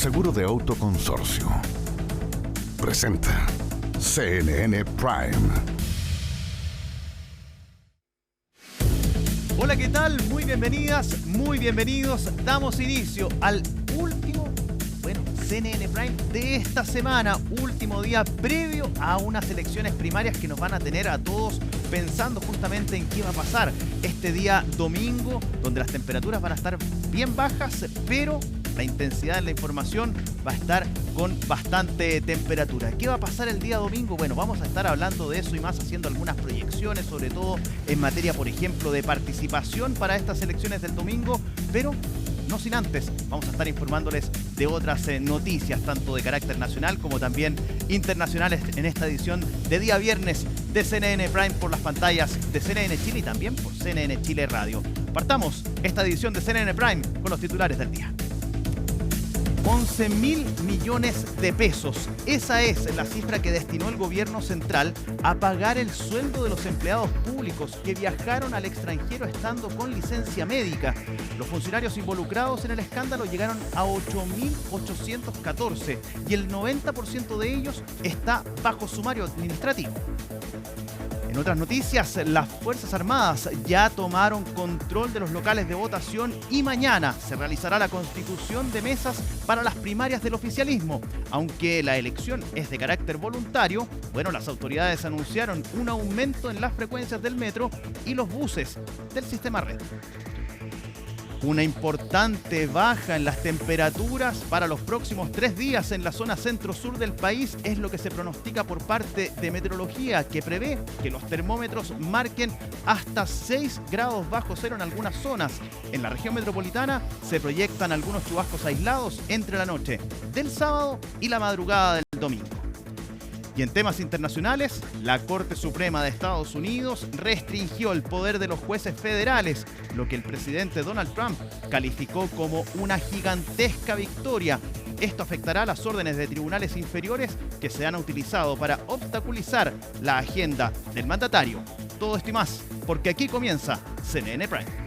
seguro de auto Consorcio. Presenta CNN Prime. Hola, ¿qué tal? Muy bienvenidas, muy bienvenidos. Damos inicio al último, CNN Prime de esta semana. Último día previo a unas elecciones primarias que nos van a tener a todos pensando justamente en qué va a pasar este día domingo, donde las temperaturas van a estar bien bajas, pero la intensidad de la información va a estar con bastante temperatura. ¿Qué va a pasar el día domingo? Bueno, vamos a estar hablando de eso y más, haciendo algunas proyecciones, sobre todo en materia, por ejemplo, de participación para estas elecciones del domingo, pero no sin antes, vamos a estar informándoles de otras noticias, tanto de carácter nacional como también internacionales, en esta edición de día viernes de CNN Prime por las pantallas de CNN Chile y también por CNN Chile Radio. Partamos esta edición de CNN Prime con los titulares del día. 11.000 millones de pesos. Esa es la cifra que destinó el gobierno central a pagar el sueldo de los empleados públicos que viajaron al extranjero estando con licencia médica. Los funcionarios involucrados en el escándalo llegaron a 8.814 y el 90% de ellos está bajo sumario administrativo. En otras noticias, las Fuerzas Armadas ya tomaron control de los locales de votación y mañana se realizará la constitución de mesas para las primarias del oficialismo. Aunque la elección es de carácter voluntario, las autoridades anunciaron un aumento en las frecuencias del metro y los buses del sistema red. Una importante baja en las temperaturas para los próximos 3 días en la zona centro-sur del país es lo que se pronostica por parte de Meteorología, que prevé que los termómetros marquen hasta 6 grados bajo cero en algunas zonas. En la región metropolitana se proyectan algunos chubascos aislados entre la noche del sábado y la madrugada del domingo. Y en temas internacionales, la Corte Suprema de Estados Unidos restringió el poder de los jueces federales, lo que el presidente Donald Trump calificó como una gigantesca victoria. Esto afectará las órdenes de tribunales inferiores que se han utilizado para obstaculizar la agenda del mandatario. Todo esto y más, porque aquí comienza CNN Prime.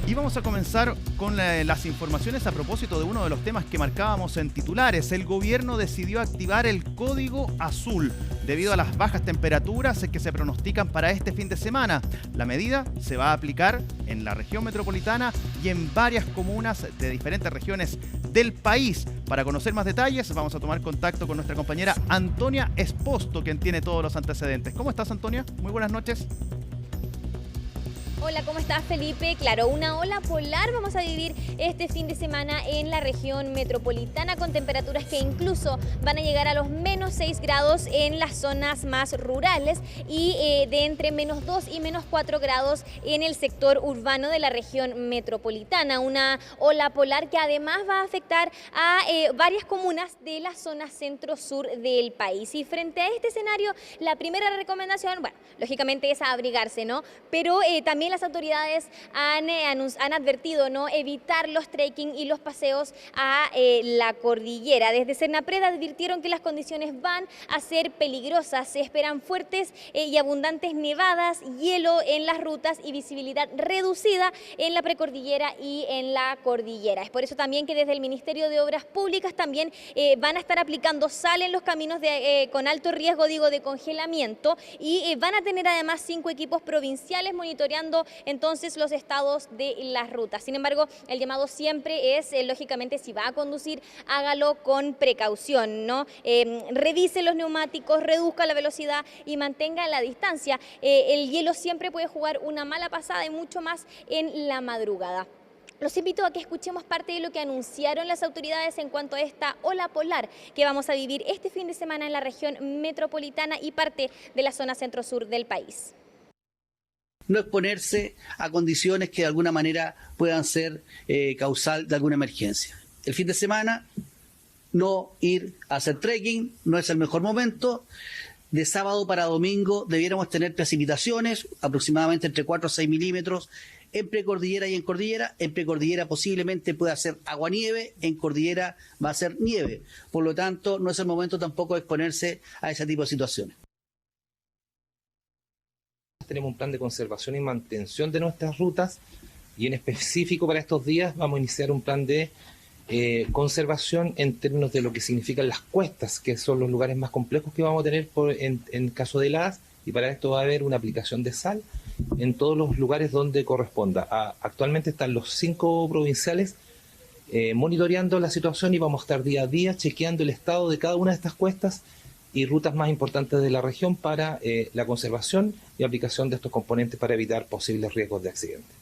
Y vamos a comenzar con las informaciones a propósito de uno de los temas que marcábamos en titulares. El gobierno decidió activar el código azul debido a las bajas temperaturas que se pronostican para este fin de semana. La medida se va a aplicar en la región metropolitana y en varias comunas de diferentes regiones del país. Para conocer más detalles, vamos a tomar contacto con nuestra compañera Antonia Esposto, quien tiene todos los antecedentes. ¿Cómo estás, Antonia? Muy buenas noches. Hola, ¿cómo estás, Felipe? Claro, una ola polar vamos a vivir este fin de semana en la región metropolitana, con temperaturas que incluso van a llegar a los menos 6 grados en las zonas más rurales y de entre menos 2 y menos 4 grados en el sector urbano de la región metropolitana. Una ola polar que además va a afectar a varias comunas de la zona centro-sur del país. Y frente a este escenario, la primera recomendación, lógicamente es abrigarse, ¿no? Pero también las autoridades han advertido evitar los trekking y los paseos a la cordillera. Desde Senapred advirtieron que las condiciones van a ser peligrosas. Se esperan fuertes y abundantes nevadas, hielo en las rutas y visibilidad reducida en la precordillera y en la cordillera. Es por eso también que desde el Ministerio de Obras Públicas también van a estar aplicando sal en los caminos con alto riesgo, de congelamiento, y van a tener además 5 equipos provinciales monitoreando entonces los estados de las rutas. Sin embargo, el llamado siempre es, lógicamente, si va a conducir, hágalo con precaución, ¿no? Revise los neumáticos, reduzca la velocidad y mantenga la distancia. El hielo siempre puede jugar una mala pasada y mucho más en la madrugada. Los invito a que escuchemos parte de lo que anunciaron las autoridades en cuanto a esta ola polar que vamos a vivir este fin de semana en la región metropolitana y parte de la zona centro-sur del país. No exponerse a condiciones que de alguna manera puedan ser causal de alguna emergencia. El fin de semana, no ir a hacer trekking, no es el mejor momento. De sábado para domingo debiéramos tener precipitaciones, aproximadamente entre 4 a 6 milímetros, en precordillera y en cordillera. En precordillera posiblemente pueda ser aguanieve, en cordillera va a ser nieve. Por lo tanto, no es el momento tampoco de exponerse a ese tipo de situaciones. tenemos un plan de conservación y mantención de nuestras rutas, y en específico para estos días vamos a iniciar un plan de conservación en términos de lo que significan las cuestas, que son los lugares más complejos que vamos a tener en caso de heladas, y para esto va a haber una aplicación de sal en todos los lugares donde corresponda. Actualmente están los 5 provinciales monitoreando la situación, y vamos a estar día a día chequeando el estado de cada una de estas cuestas y rutas más importantes de la región para la conservación y aplicación de estos componentes para evitar posibles riesgos de accidente.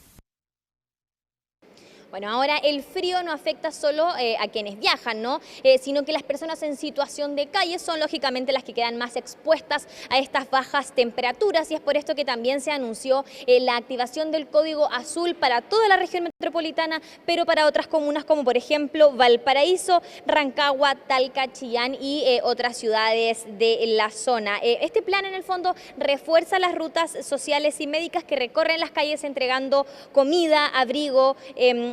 Bueno, ahora el frío no afecta solo a quienes viajan, ¿no? Sino que las personas en situación de calle son lógicamente las que quedan más expuestas a estas bajas temperaturas, y es por esto que también se anunció la activación del código azul para toda la región metropolitana, pero para otras comunas como por ejemplo Valparaíso, Rancagua, Talca, Chillán y otras ciudades de la zona. Este plan en el fondo refuerza las rutas sociales y médicas que recorren las calles entregando comida, abrigo,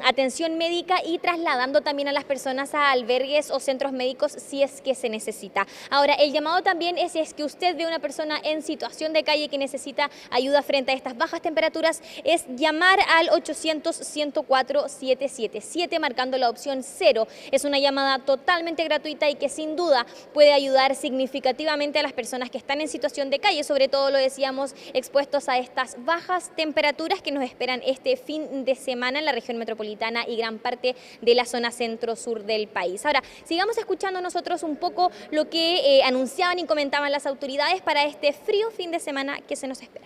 atención médica y trasladando también a las personas a albergues o centros médicos si es que se necesita. Ahora, el llamado también es si es que usted ve a una persona en situación de calle que necesita ayuda frente a estas bajas temperaturas, es llamar al 800-104-777, marcando la opción 0. Es una llamada totalmente gratuita y que sin duda puede ayudar significativamente a las personas que están en situación de calle, sobre todo, lo decíamos, expuestos a estas bajas temperaturas que nos esperan este fin de semana en la región metropolitana y gran parte de la zona centro-sur del país. Ahora, sigamos escuchando nosotros un poco lo que anunciaban y comentaban las autoridades para este frío fin de semana que se nos espera.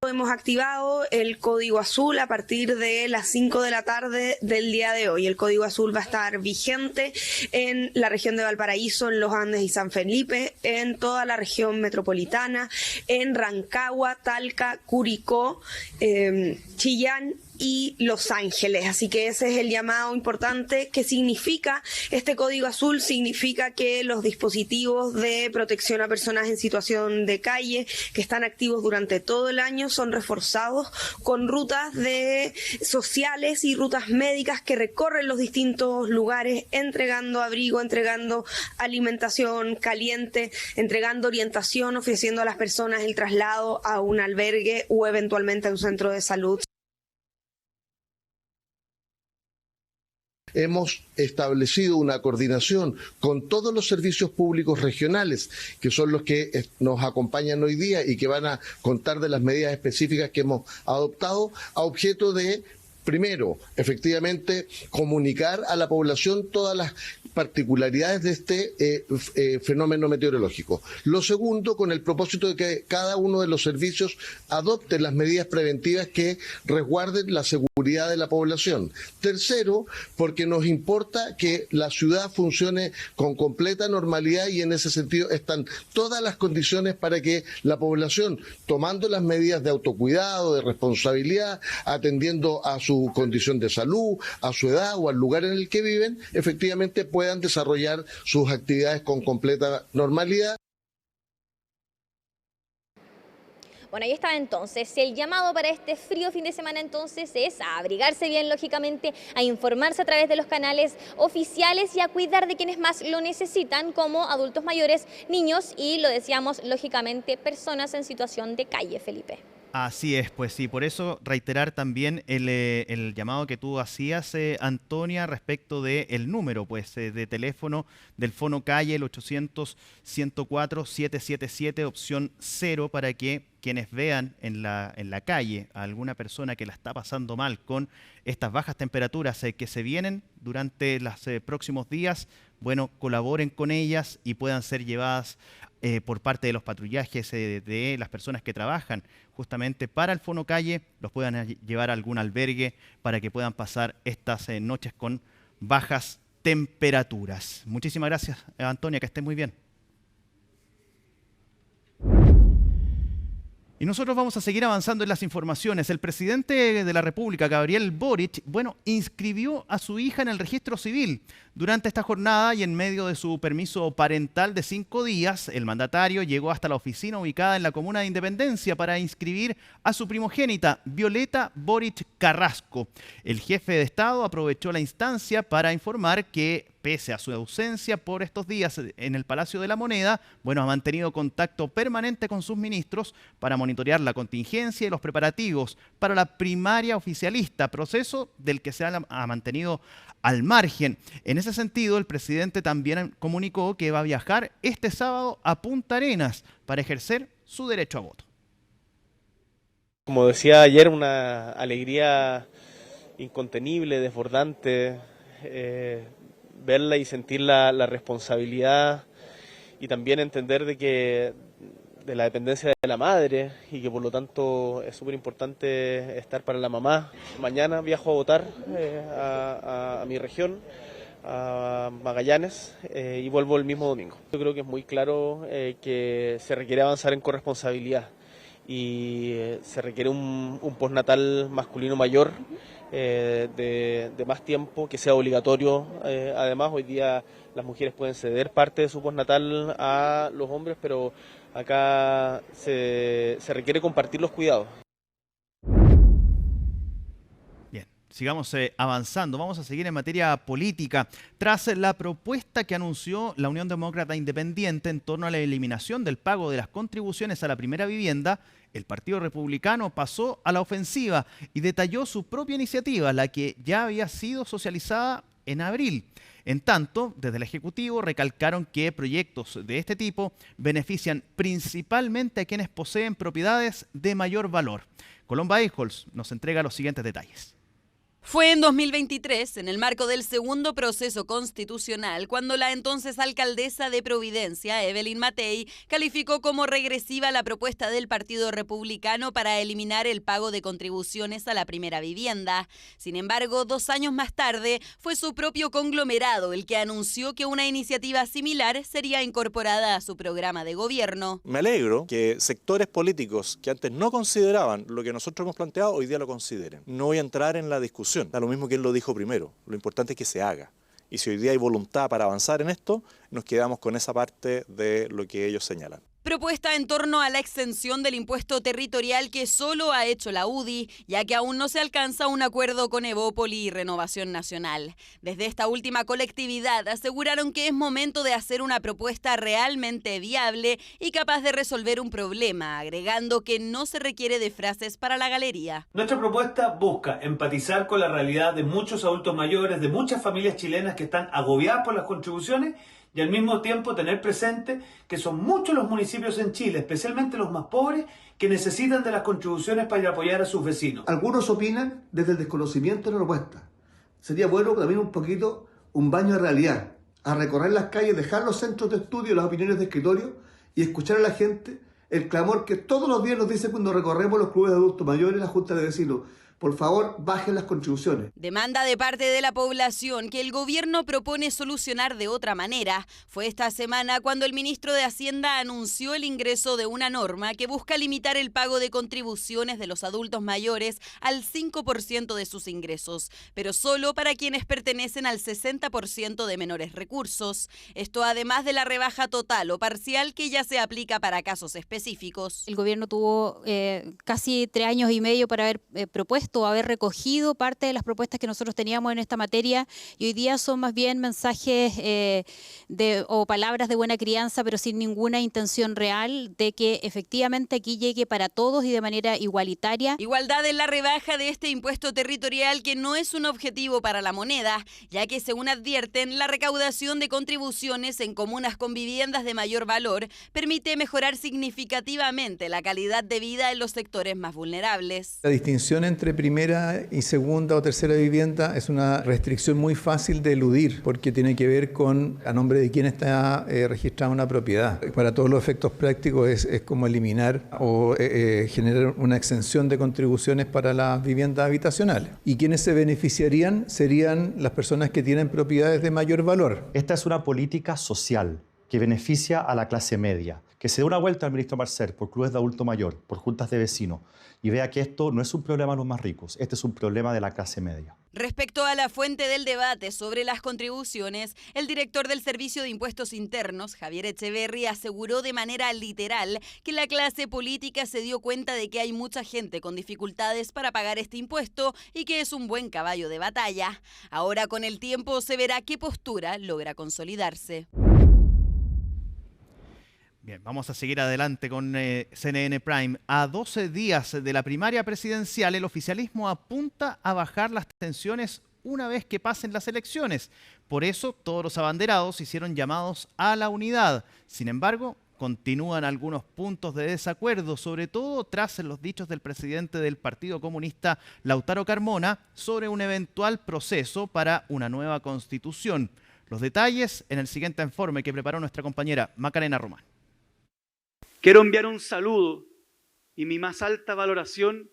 Hemos activado el código azul a partir de las 5 de la tarde del día de hoy. El código azul va a estar vigente en la región de Valparaíso, en los Andes y San Felipe, en toda la región metropolitana, en Rancagua, Talca, Curicó, Chillán y Los Ángeles. Así que ese es el llamado importante. ¿Qué significa este código azul? Significa que los dispositivos de protección a personas en situación de calle que están activos durante todo el año son reforzados con rutas sociales y rutas médicas que recorren los distintos lugares entregando abrigo, entregando alimentación caliente, entregando orientación, ofreciendo a las personas el traslado a un albergue o eventualmente a un centro de salud. Hemos establecido una coordinación con todos los servicios públicos regionales, que son los que nos acompañan hoy día y que van a contar de las medidas específicas que hemos adoptado a objeto de, primero, efectivamente, comunicar a la población todas las particularidades de este fenómeno meteorológico. Lo segundo, con el propósito de que cada uno de los servicios adopte las medidas preventivas que resguarden la seguridad de la población. Tercero, porque nos importa que la ciudad funcione con completa normalidad, y en ese sentido están todas las condiciones para que la población, tomando las medidas de autocuidado, de responsabilidad, atendiendo a su condición de salud, a su edad o al lugar en el que viven, efectivamente puedan desarrollar sus actividades con completa normalidad. Bueno, ahí está entonces. El llamado para este frío fin de semana entonces es a abrigarse bien, lógicamente, a informarse a través de los canales oficiales y a cuidar de quienes más lo necesitan, como adultos mayores, niños y, lo decíamos, lógicamente, personas en situación de calle, Felipe. Así es, pues sí, por eso reiterar también el llamado que tú hacías, Antonia, respecto del número pues de teléfono del Fono Calle, el 800-104-777, opción 0, para que quienes vean en la calle a alguna persona que la está pasando mal con estas bajas temperaturas que se vienen durante los próximos días, bueno, colaboren con ellas y puedan ser llevadas por parte de los patrullajes de las personas que trabajan justamente para el Fono Calle, los puedan llevar a algún albergue para que puedan pasar estas noches con bajas temperaturas. Muchísimas gracias, Antonia, que estés muy bien. Y nosotros vamos a seguir avanzando en las informaciones. El presidente de la República, Gabriel Boric, inscribió a su hija en el registro civil. Durante esta jornada y en medio de su permiso parental de 5 días, el mandatario llegó hasta la oficina ubicada en la comuna de Independencia para inscribir a su primogénita, Violeta Boric Carrasco. El jefe de Estado aprovechó la instancia para informar que pese a su ausencia por estos días en el Palacio de la Moneda, bueno, ha mantenido contacto permanente con sus ministros para monitorear la contingencia y los preparativos para la primaria oficialista, proceso del que se ha mantenido al margen. En ese sentido, el presidente también comunicó que va a viajar este sábado a Punta Arenas para ejercer su derecho a voto. Como decía ayer, una alegría incontenible, desbordante, verla y sentir la responsabilidad y también entender de la dependencia de la madre y que por lo tanto es súper importante estar para la mamá. Mañana viajo a votar a mi región, a Magallanes, y vuelvo el mismo domingo. Yo creo que es muy claro que se requiere avanzar en corresponsabilidad y se requiere un postnatal masculino mayor, de más tiempo, que sea obligatorio. Además, hoy día las mujeres pueden ceder parte de su postnatal a los hombres, pero acá se requiere compartir los cuidados. Bien, sigamos avanzando. Vamos a seguir en materia política. Tras la propuesta que anunció la Unión Demócrata Independiente en torno a la eliminación del pago de las contribuciones a la primera vivienda, el Partido Republicano pasó a la ofensiva y detalló su propia iniciativa, la que ya había sido socializada en abril. En tanto, desde el Ejecutivo recalcaron que proyectos de este tipo benefician principalmente a quienes poseen propiedades de mayor valor. Colomba Eichholz nos entrega los siguientes detalles. Fue en 2023, en el marco del segundo proceso constitucional, cuando la entonces alcaldesa de Providencia, Evelyn Matei, calificó como regresiva la propuesta del Partido Republicano para eliminar el pago de contribuciones a la primera vivienda. Sin embargo, 2 años más tarde, fue su propio conglomerado el que anunció que una iniciativa similar sería incorporada a su programa de gobierno. Me alegro que sectores políticos que antes no consideraban lo que nosotros hemos planteado, hoy día lo consideren. No voy a entrar en la discusión. Da lo mismo que él lo dijo primero, lo importante es que se haga. Y si hoy día hay voluntad para avanzar en esto, nos quedamos con esa parte de lo que ellos señalan. Propuesta en torno a la exención del impuesto territorial que solo ha hecho la UDI, ya que aún no se alcanza un acuerdo con Evópoli y Renovación Nacional. Desde esta última colectividad aseguraron que es momento de hacer una propuesta realmente viable y capaz de resolver un problema, agregando que no se requiere de frases para la galería. Nuestra propuesta busca empatizar con la realidad de muchos adultos mayores, de muchas familias chilenas que están agobiadas por las contribuciones, y al mismo tiempo tener presente que son muchos los municipios en Chile, especialmente los más pobres, que necesitan de las contribuciones para ir a apoyar a sus vecinos. Algunos opinan desde el desconocimiento de la propuesta. Sería bueno también un poquito un baño de realidad, a recorrer las calles, dejar los centros de estudio, las opiniones de escritorio y escuchar a la gente el clamor que todos los días nos dice cuando recorremos los clubes de adultos mayores, las juntas de vecinos. Por favor, bajen las contribuciones. Demanda de parte de la población que el gobierno propone solucionar de otra manera. Fue esta semana cuando el ministro de Hacienda anunció el ingreso de una norma que busca limitar el pago de contribuciones de los adultos mayores al 5% de sus ingresos, pero solo para quienes pertenecen al 60% de menores recursos. Esto además de la rebaja total o parcial que ya se aplica para casos específicos. El gobierno tuvo casi 3 años y medio para haber propuesto, haber recogido parte de las propuestas que nosotros teníamos en esta materia, y hoy día son más bien mensajes o palabras de buena crianza, pero sin ninguna intención real de que efectivamente aquí llegue para todos y de manera igualitaria. Igualdad en la rebaja de este impuesto territorial, que no es un objetivo para la moneda, ya que según advierten, la recaudación de contribuciones en comunas con viviendas de mayor valor permite mejorar significativamente la calidad de vida en los sectores más vulnerables. La distinción entre primera y segunda o tercera vivienda es una restricción muy fácil de eludir, porque tiene que ver con a nombre de quién está registrada una propiedad. Para todos los efectos prácticos es como eliminar o generar una exención de contribuciones para las viviendas habitacionales. Y quienes se beneficiarían serían las personas que tienen propiedades de mayor valor. Esta es una política social que beneficia a la clase media. Que se dé una vuelta al ministro Marcel por clubes de adulto mayor, por juntas de vecinos, y vea que esto no es un problema de los más ricos, este es un problema de la clase media. Respecto a la fuente del debate sobre las contribuciones, el director del Servicio de Impuestos Internos, Javier Echeverri, aseguró de manera literal que la clase política se dio cuenta de que hay mucha gente con dificultades para pagar este impuesto y que es un buen caballo de batalla. Ahora, con el tiempo, se verá qué postura logra consolidarse. Bien, vamos a seguir adelante con CNN Prime. A 12 días de la primaria presidencial, el oficialismo apunta a bajar las tensiones una vez que pasen las elecciones. Por eso, todos los abanderados hicieron llamados a la unidad. Sin embargo, continúan algunos puntos de desacuerdo, sobre todo tras los dichos del presidente del Partido Comunista, Lautaro Carmona, sobre un eventual proceso para una nueva constitución. Los detalles en el siguiente informe que preparó nuestra compañera Macarena Román. Quiero enviar un saludo y mi más alta valoración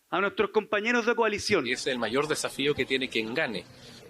a nuestros compañeros de coalición. Y ese es el mayor desafío que tiene quien gane,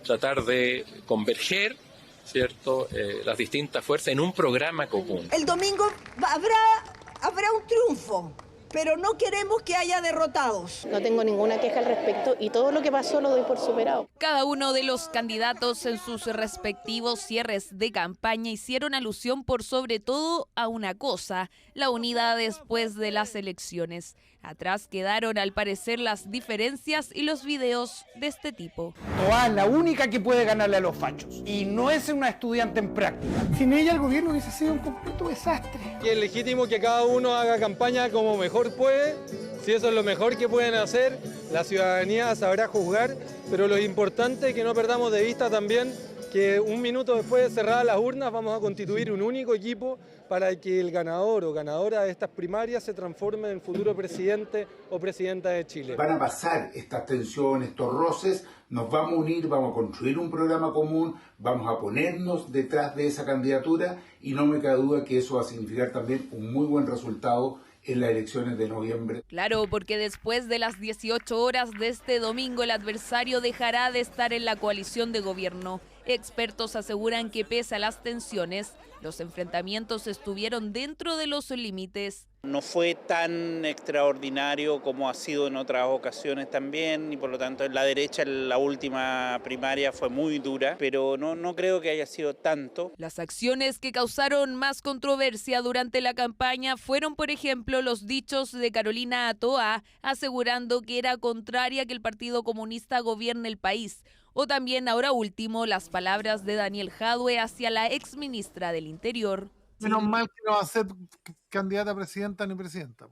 tratar de converger, ¿cierto?, las distintas fuerzas en un programa común. El domingo habrá un triunfo, pero no queremos que haya derrotados. No tengo ninguna queja al respecto y todo lo que pasó lo doy por superado. Cada uno de los candidatos en sus respectivos cierres de campaña hicieron alusión por sobre todo a una cosa: la unidad después de las elecciones. Atrás quedaron al parecer las diferencias y los videos de este tipo. Toa es la única que puede ganarle a los fachos y no es una estudiante en práctica. Sin ella el gobierno hubiese sido un completo desastre. Y es legítimo que cada uno haga campaña como mejor puede. Si eso es lo mejor que pueden hacer, la ciudadanía sabrá juzgar, pero lo importante es que no perdamos de vista también que un minuto después de cerradas las urnas vamos a constituir un único equipo para que el ganador o ganadora de estas primarias se transforme en futuro presidente o presidenta de Chile. Van a pasar estas tensiones, estos roces, nos vamos a unir, vamos a construir un programa común, vamos a ponernos detrás de esa candidatura y no me cabe duda que eso va a significar también un muy buen resultado en las elecciones de noviembre. Claro, porque después de las 18 horas de este domingo el adversario dejará de estar en la coalición de gobierno. Expertos aseguran que pese a las tensiones, los enfrentamientos estuvieron dentro de los límites. No fue tan extraordinario como ha sido en otras ocasiones también, y por lo tanto en la derecha en la última primaria fue muy dura, pero no creo que haya sido tanto. Las acciones que causaron más controversia durante la campaña fueron, por ejemplo, los dichos de Carolina Toa asegurando que era contraria que el Partido Comunista gobierne el país. O también, ahora último, las palabras de Daniel Jadue hacia la exministra del Interior. Menos mal que no va a ser candidata a presidenta ni presidenta.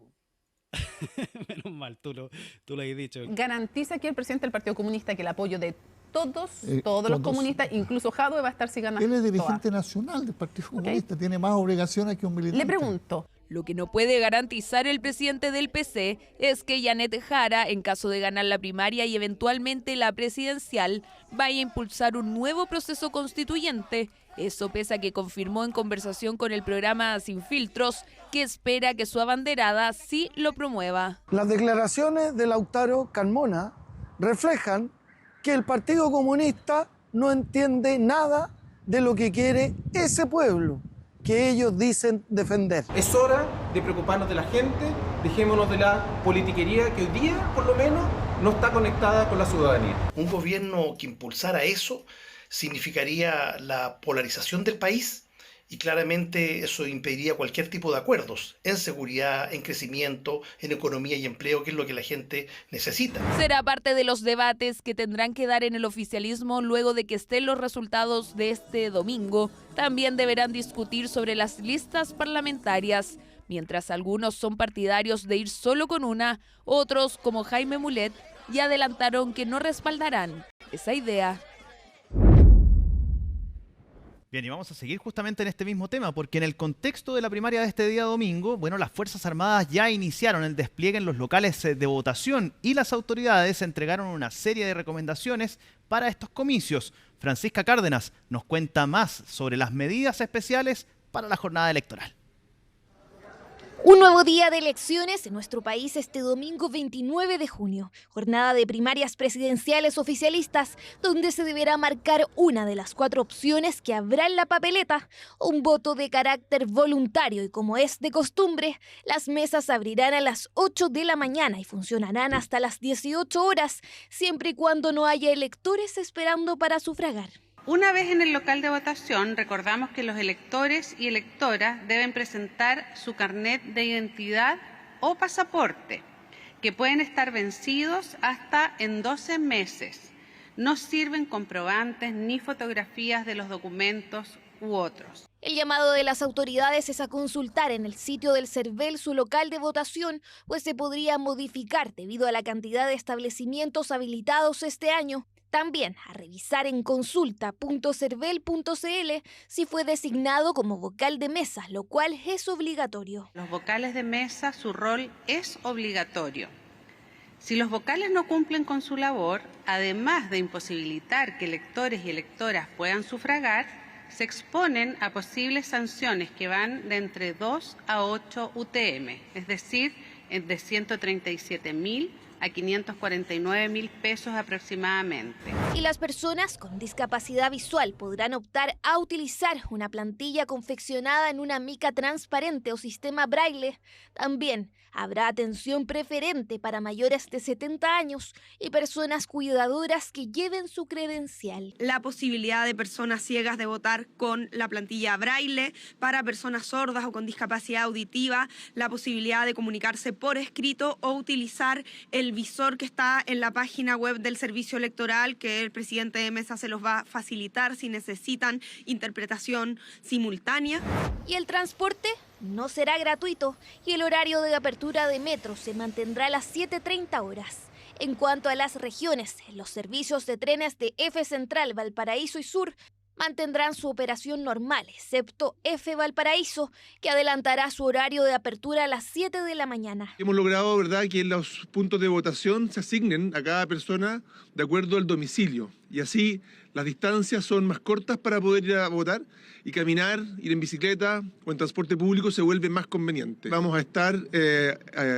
Menos mal, tú lo has dicho. Garantiza que el presidente del Partido Comunista que el apoyo de todos los comunistas, incluso Jadue, va a estar si gana. Él es dirigente nacional del Partido Comunista, tiene más obligaciones que un militante. Le pregunto. Lo que no puede garantizar el presidente del PC es que Janet Jara, en caso de ganar la primaria y eventualmente la presidencial, vaya a impulsar un nuevo proceso constituyente. Eso pese a que confirmó en conversación con el programa Sin Filtros que espera que su abanderada sí lo promueva. Las declaraciones de Lautaro Carmona reflejan que el Partido Comunista no entiende nada de lo que quiere ese pueblo que ellos dicen defender. Es hora de preocuparnos de la gente, dejémonos de la politiquería que hoy día, por lo menos, no está conectada con la ciudadanía. Un gobierno que impulsara eso significaría la polarización del país y claramente eso impediría cualquier tipo de acuerdos en seguridad, en crecimiento, en economía y empleo, que es lo que la gente necesita. Será parte de los debates que tendrán que dar en el oficialismo luego de que estén los resultados de este domingo. También deberán discutir sobre las listas parlamentarias. Mientras algunos son partidarios de ir solo con una, otros, como Jaime Mulet, ya adelantaron que no respaldarán esa idea. Bien, y vamos a seguir justamente en este mismo tema, porque en el contexto de la primaria de este día domingo, bueno, las Fuerzas Armadas ya iniciaron el despliegue en los locales de votación y las autoridades entregaron una serie de recomendaciones para estos comicios. Francisca Cárdenas nos cuenta más sobre las medidas especiales para la jornada electoral. Un nuevo día de elecciones en nuestro país este domingo 29 de junio, jornada de primarias presidenciales oficialistas, donde se deberá marcar una de las 4 opciones que habrá en la papeleta, un voto de carácter voluntario y como es de costumbre, las mesas abrirán a las 8 de la mañana y funcionarán hasta las 18 horas, siempre y cuando no haya electores esperando para sufragar. Una vez en el local de votación, recordamos que los electores y electoras deben presentar su carnet de identidad o pasaporte, que pueden estar vencidos hasta en 12 meses. No sirven comprobantes ni fotografías de los documentos u otros. El llamado de las autoridades es a consultar en el sitio del CERVEL su local de votación, pues se podría modificar debido a la cantidad de establecimientos habilitados este año. También a revisar en consulta.cervel.cl si fue designado como vocal de mesa, lo cual es obligatorio. Los vocales de mesa, su rol es obligatorio. Si los vocales no cumplen con su labor, además de imposibilitar que electores y electoras puedan sufragar, se exponen a posibles sanciones que van de entre 2 a 8 UTM, es decir, de 137.000 a 549.000 pesos aproximadamente. Y las personas con discapacidad visual podrán optar a utilizar una plantilla confeccionada en una mica transparente o sistema braille. También habrá atención preferente para mayores de 70 años y personas cuidadoras que lleven su credencial. La posibilidad de personas ciegas de votar con la plantilla braille, para personas sordas o con discapacidad auditiva, la posibilidad de comunicarse por escrito o utilizar el visor que está en la página web del servicio electoral, que el presidente de mesa se los va a facilitar si necesitan interpretación simultánea. Y el transporte no será gratuito y el horario de apertura de metro se mantendrá a las 7:30 horas. En cuanto a las regiones, los servicios de trenes de F Central, Valparaíso y Sur mantendrán su operación normal, excepto F Valparaíso, que adelantará su horario de apertura a las 7 de la mañana. Hemos logrado, ¿verdad?, que los puntos de votación se asignen a cada persona de acuerdo al domicilio. Y así las distancias son más cortas para poder ir a votar y caminar, ir en bicicleta o en transporte público se vuelve más conveniente. Vamos a estar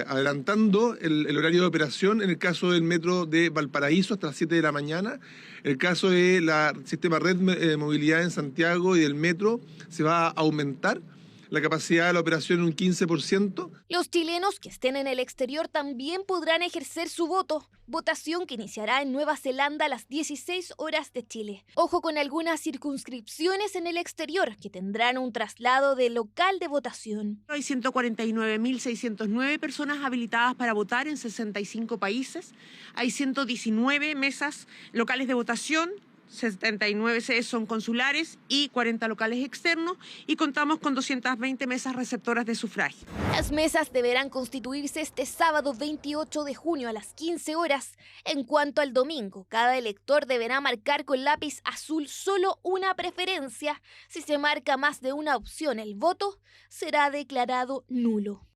adelantando el horario de operación en el caso del metro de Valparaíso hasta las 7 de la mañana. El caso del sistema Red Movilidad en Santiago y del metro se va a aumentar la capacidad de la operación en un 15%. Los chilenos que estén en el exterior también podrán ejercer su voto, votación que iniciará en Nueva Zelanda a las 16 horas de Chile. Ojo con algunas circunscripciones en el exterior que tendrán un traslado de local de votación. Hay 149.609 personas habilitadas para votar en 65 países. Hay 119 mesas locales de votación. 79 son consulares y 40 locales externos y contamos con 220 mesas receptoras de sufragio. Las mesas deberán constituirse este sábado 28 de junio a las 15 horas. En cuanto al domingo, cada elector deberá marcar con lápiz azul solo una preferencia. Si se marca más de una opción, el voto será declarado nulo.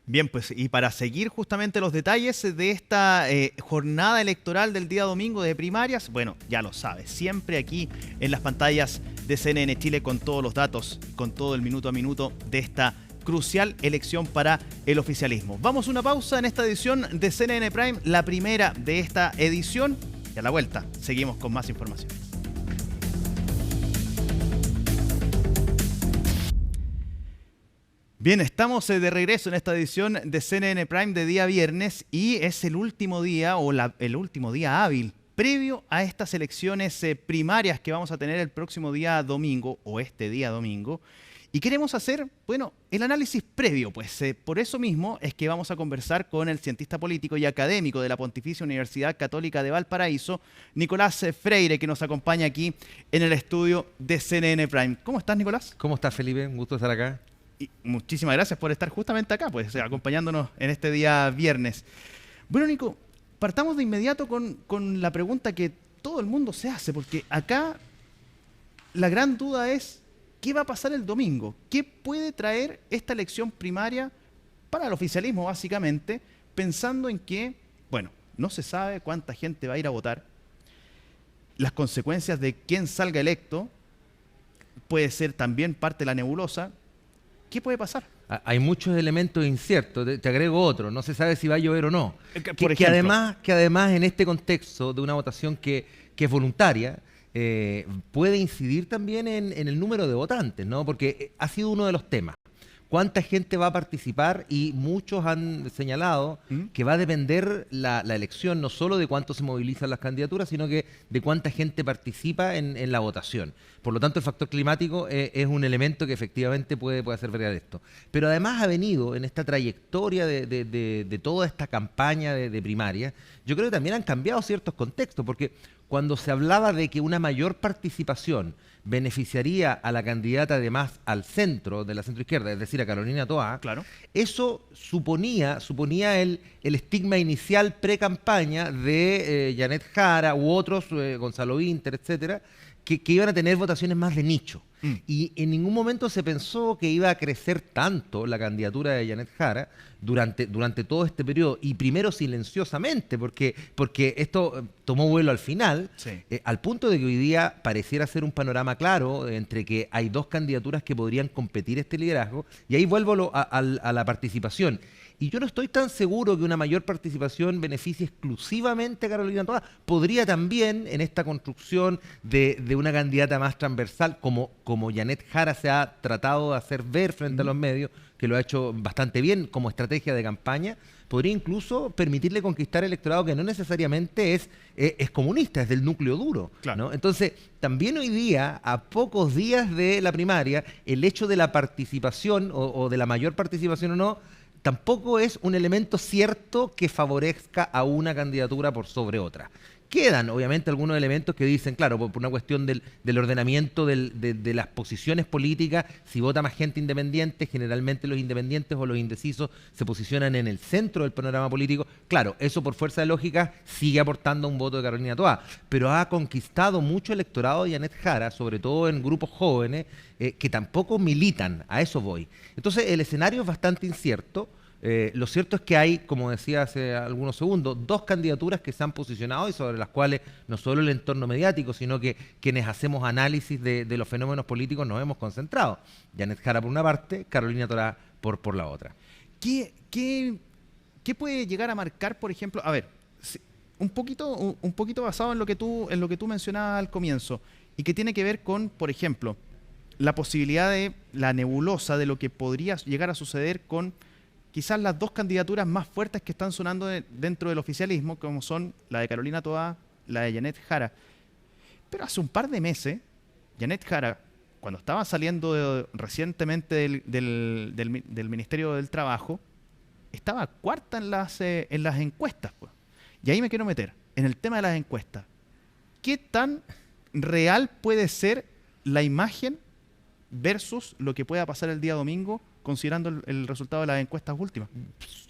Bien, pues y para seguir justamente los detalles de esta jornada electoral del día domingo de primarias, bueno, ya lo sabes, siempre aquí en las pantallas de CNN Chile con todos los datos, con todo el minuto a minuto de esta crucial elección para el oficialismo. Vamos a una pausa en esta edición de CNN Prime, la primera de esta edición, y a la vuelta seguimos con más información. Bien, estamos de regreso en esta edición de CNN Prime de día viernes y es el último día el último día hábil previo a estas elecciones primarias que vamos a tener el próximo día domingo o este día domingo. Y queremos hacer, bueno, el análisis previo, pues por eso mismo es que vamos a conversar con el cientista político y académico de la Pontificia Universidad Católica de Valparaíso, Nicolás Freire, que nos acompaña aquí en el estudio de CNN Prime. ¿Cómo estás, Nicolás? ¿Cómo estás, Felipe? Un gusto estar acá. Y muchísimas gracias por estar justamente acá, pues acompañándonos en este día viernes. Bueno, Nico, partamos de inmediato con la pregunta que todo el mundo se hace, porque acá la gran duda es ¿qué va a pasar el domingo? ¿Qué puede traer esta elección primaria para el oficialismo, básicamente, pensando en que, bueno, no se sabe cuánta gente va a ir a votar, las consecuencias de quién salga electo puede ser también parte de la nebulosa. ¿Qué puede pasar? Hay muchos elementos inciertos. Te agrego otro. No se sabe si va a llover o no. Que además en este contexto de una votación que es voluntaria, puede incidir también en el número de votantes, ¿no? Porque ha sido uno de los temas. ¿Cuánta gente va a participar? Y muchos han señalado que va a depender la elección no solo de cuánto se movilizan las candidaturas, sino que de cuánta gente participa en la votación. Por lo tanto, el factor climático es un elemento que efectivamente puede hacer variar esto. Pero además ha venido en esta trayectoria de toda esta campaña de primaria, yo creo que también han cambiado ciertos contextos, porque cuando se hablaba de que una mayor participación beneficiaría a la candidata de más al centro, de la centroizquierda, es decir, a Carolina Toá, claro, eso suponía el estigma inicial pre-campaña de Janet Jara u otros, Gonzalo Vinter, etcétera, que iban a tener votaciones más de nicho. Y en ningún momento se pensó que iba a crecer tanto la candidatura de Janet Jara durante todo este periodo, y primero silenciosamente, porque esto tomó vuelo al final, al punto de que hoy día pareciera ser un panorama claro entre que hay dos candidaturas que podrían competir este liderazgo, y ahí vuelvo a la participación. Y yo no estoy tan seguro que una mayor participación beneficie exclusivamente a Carolina Toá. Podría también, en esta construcción de una candidata más transversal, como Janet Jara se ha tratado de hacer ver frente a los medios, que lo ha hecho bastante bien como estrategia de campaña, podría incluso permitirle conquistar electorado que no necesariamente es comunista, es del núcleo duro, ¿no? Entonces, también hoy día, a pocos días de la primaria, el hecho de la participación o de la mayor participación o no, tampoco es un elemento cierto que favorezca a una candidatura por sobre otra. Quedan, obviamente, algunos elementos que dicen, claro, por una cuestión del ordenamiento de las posiciones políticas, si vota más gente independiente, generalmente los independientes o los indecisos se posicionan en el centro del panorama político. Claro, eso por fuerza de lógica sigue aportando un voto de Carolina Toá, pero ha conquistado mucho electorado de Janet Jara, sobre todo en grupos jóvenes, que tampoco militan, a eso voy. Entonces, el escenario es bastante incierto. Lo cierto es que hay, como decía hace algunos segundos, dos candidaturas que se han posicionado y sobre las cuales no solo el entorno mediático, sino que quienes hacemos análisis de los fenómenos políticos nos hemos concentrado. Janet Jara por una parte, Carolina Toá por la otra. ¿Qué puede llegar a marcar, por ejemplo? A ver, un poquito basado en lo que tú mencionabas al comienzo, y que tiene que ver con, por ejemplo, la posibilidad de la nebulosa de lo que podría llegar a suceder con quizás las dos candidaturas más fuertes que están sonando dentro del oficialismo, como son la de Carolina Toá, la de Janet Jara. Pero hace un par de meses, Janet Jara, cuando estaba saliendo recientemente del Ministerio del Trabajo, estaba cuarta en las encuestas, pues. Y ahí me quiero meter, en el tema de las encuestas. ¿Qué tan real puede ser la imagen versus lo que pueda pasar el día domingo, considerando el resultado de las encuestas últimas?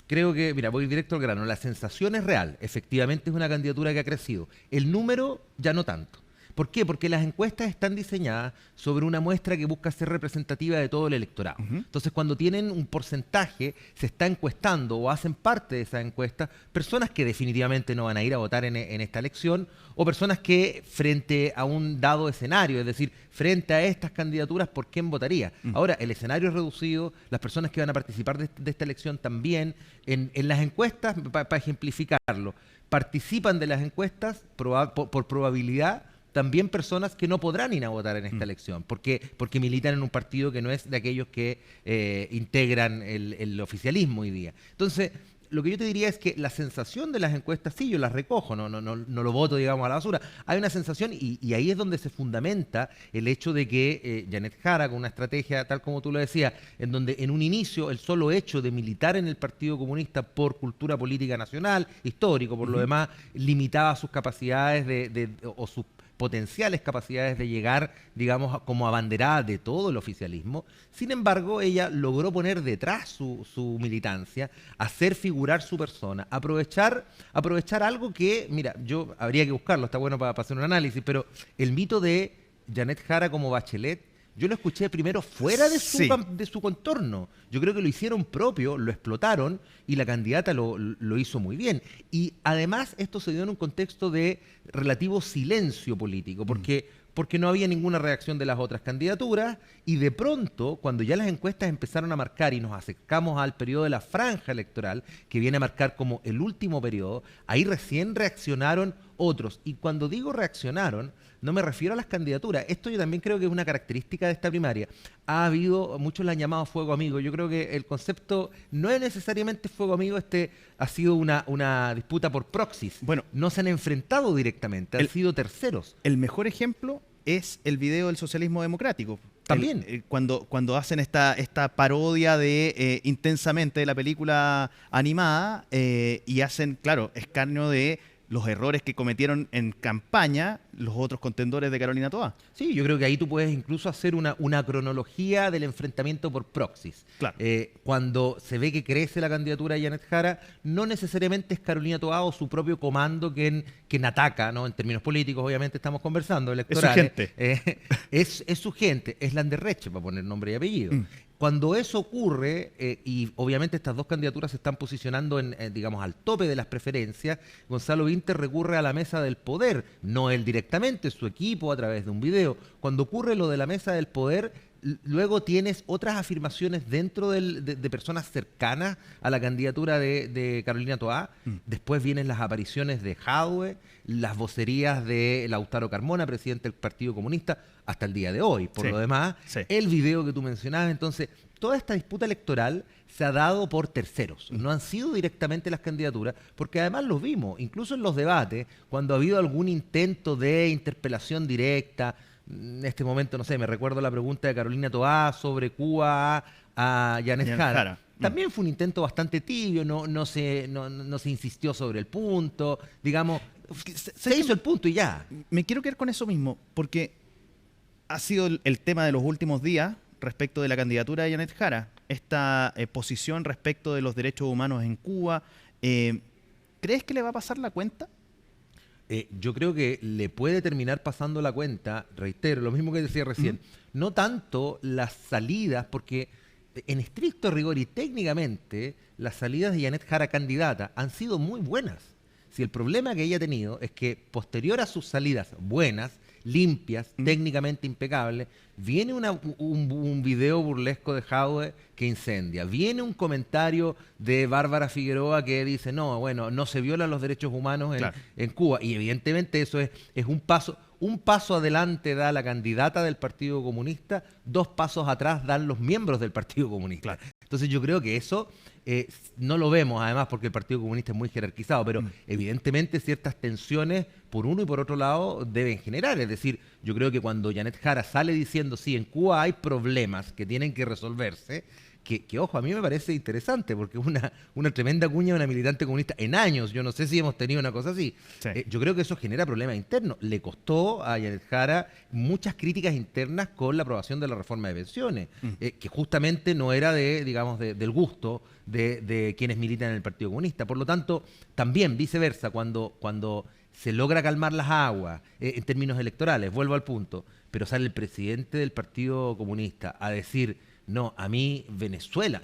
Creo que, mira, voy directo al grano. La sensación es real. Efectivamente es una candidatura que ha crecido. El número ya no tanto. ¿Por qué? Porque las encuestas están diseñadas sobre una muestra que busca ser representativa de todo el electorado. Entonces, cuando tienen un porcentaje, se está encuestando o hacen parte de esa encuesta personas que definitivamente no van a ir a votar en esta elección, o personas que frente a un dado escenario, es decir, frente a estas candidaturas, ¿por quién votaría? Ahora, el escenario es reducido, las personas que van a participar de esta elección también, en las encuestas, para ejemplificarlo, participan de las encuestas por probabilidad también personas que no podrán ir a votar en esta elección, porque militan en un partido que no es de aquellos que integran el oficialismo hoy día. Entonces, lo que yo te diría es que la sensación de las encuestas, sí, yo las recojo, no lo voto, digamos, a la basura. Hay una sensación, y ahí es donde se fundamenta el hecho de que Janet Jara, con una estrategia, tal como tú lo decías, en donde en un inicio el solo hecho de militar en el Partido Comunista por cultura política nacional, histórico, por lo demás, limitaba sus capacidades o sus potenciales capacidades de llegar, digamos, como abanderada de todo el oficialismo. Sin embargo, ella logró poner detrás su militancia, hacer figurar su persona, aprovechar algo que, mira, yo habría que buscarlo, está bueno para hacer un análisis, pero el mito de Janet Jara como Bachelet, yo lo escuché primero fuera de su contorno. Yo creo que lo hicieron propio, lo explotaron y la candidata lo hizo muy bien. Y además esto se dio en un contexto de relativo silencio político, porque porque no había ninguna reacción de las otras candidaturas, y de pronto, cuando ya las encuestas empezaron a marcar y nos acercamos al periodo de la franja electoral, que viene a marcar como el último periodo, ahí recién reaccionaron otros. Y cuando digo reaccionaron, no me refiero a las candidaturas. Esto yo también creo que es una característica de esta primaria. Ha habido, muchos la han llamado fuego amigo. Yo creo que el concepto no es necesariamente fuego amigo. Ha sido una disputa por proxies. Bueno, no se han enfrentado directamente, han sido terceros. El mejor ejemplo es el video del socialismo democrático. También. Cuando hacen esta parodia de Intensamente, de la película animada, y hacen, claro, escarnio de los errores que cometieron en campaña los otros contendores de Carolina Toá. Sí, yo creo que ahí tú puedes incluso hacer una cronología del enfrentamiento por proxies. Claro. Cuando se ve que crece la candidatura de Janet Jara, no necesariamente es Carolina Toá o su propio comando quien ataca, ¿no? En términos políticos, obviamente estamos conversando, electorales. Es su gente. Es su gente, es Landerreche, para poner nombre y apellido. Cuando eso ocurre, y obviamente estas dos candidaturas se están posicionando digamos, al tope de las preferencias, Gonzalo Vinter recurre a la mesa del poder, no él directamente, su equipo a través de un video. Cuando ocurre lo de la mesa del poder, luego tienes otras afirmaciones dentro de personas cercanas a la candidatura de Carolina Toá. Después vienen las apariciones de Jadwe, las vocerías de Lautaro Carmona, presidente del Partido Comunista, hasta el día de hoy. Por lo demás, el video que tú mencionabas. Entonces, toda esta disputa electoral se ha dado por terceros. No han sido directamente las candidaturas, porque además lo vimos, incluso en los debates, cuando ha habido algún intento de interpelación directa. En este momento, no sé, me recuerdo la pregunta de Carolina Toá sobre Cuba a Janet Jara. También fue un intento bastante tibio, no se insistió sobre el punto, digamos, se hizo el punto y ya. Me quiero quedar con eso mismo, porque ha sido el tema de los últimos días respecto de la candidatura de Janet Jara, esta posición respecto de los derechos humanos en Cuba. ¿Crees que le va a pasar la cuenta? Yo creo que le puede terminar pasando la cuenta, reitero, lo mismo que decía recién, no tanto las salidas, porque en estricto rigor y técnicamente las salidas de Janet Jara candidata han sido muy buenas. Si el problema que ella ha tenido es que posterior a sus salidas buenas, limpias, técnicamente impecables, viene un video burlesco de Jadwe que incendia, viene un comentario de Bárbara Figueroa que dice, no, bueno, no se violan los derechos humanos en Cuba, y evidentemente eso es un paso adelante da la candidata del Partido Comunista, 2 pasos atrás dan los miembros del Partido Comunista. Entonces yo creo que eso no lo vemos, además, porque el Partido Comunista es muy jerarquizado, pero evidentemente ciertas tensiones por uno y por otro lado deben generar. Es decir, yo creo que cuando Janet Jara sale diciendo, sí, en Cuba hay problemas que tienen que resolverse, que ojo, a mí me parece interesante, porque es una tremenda cuña de una militante comunista en años. Yo no sé si hemos tenido una cosa así. Yo creo que eso genera problemas internos. Le costó a Janet Jara muchas críticas internas con la aprobación de la reforma de pensiones, que justamente no era del gusto de quienes militan en el Partido Comunista. Por lo tanto, también viceversa, cuando se logra calmar las aguas en términos electorales, vuelvo al punto, pero sale el presidente del Partido Comunista a decir, no, a mí Venezuela,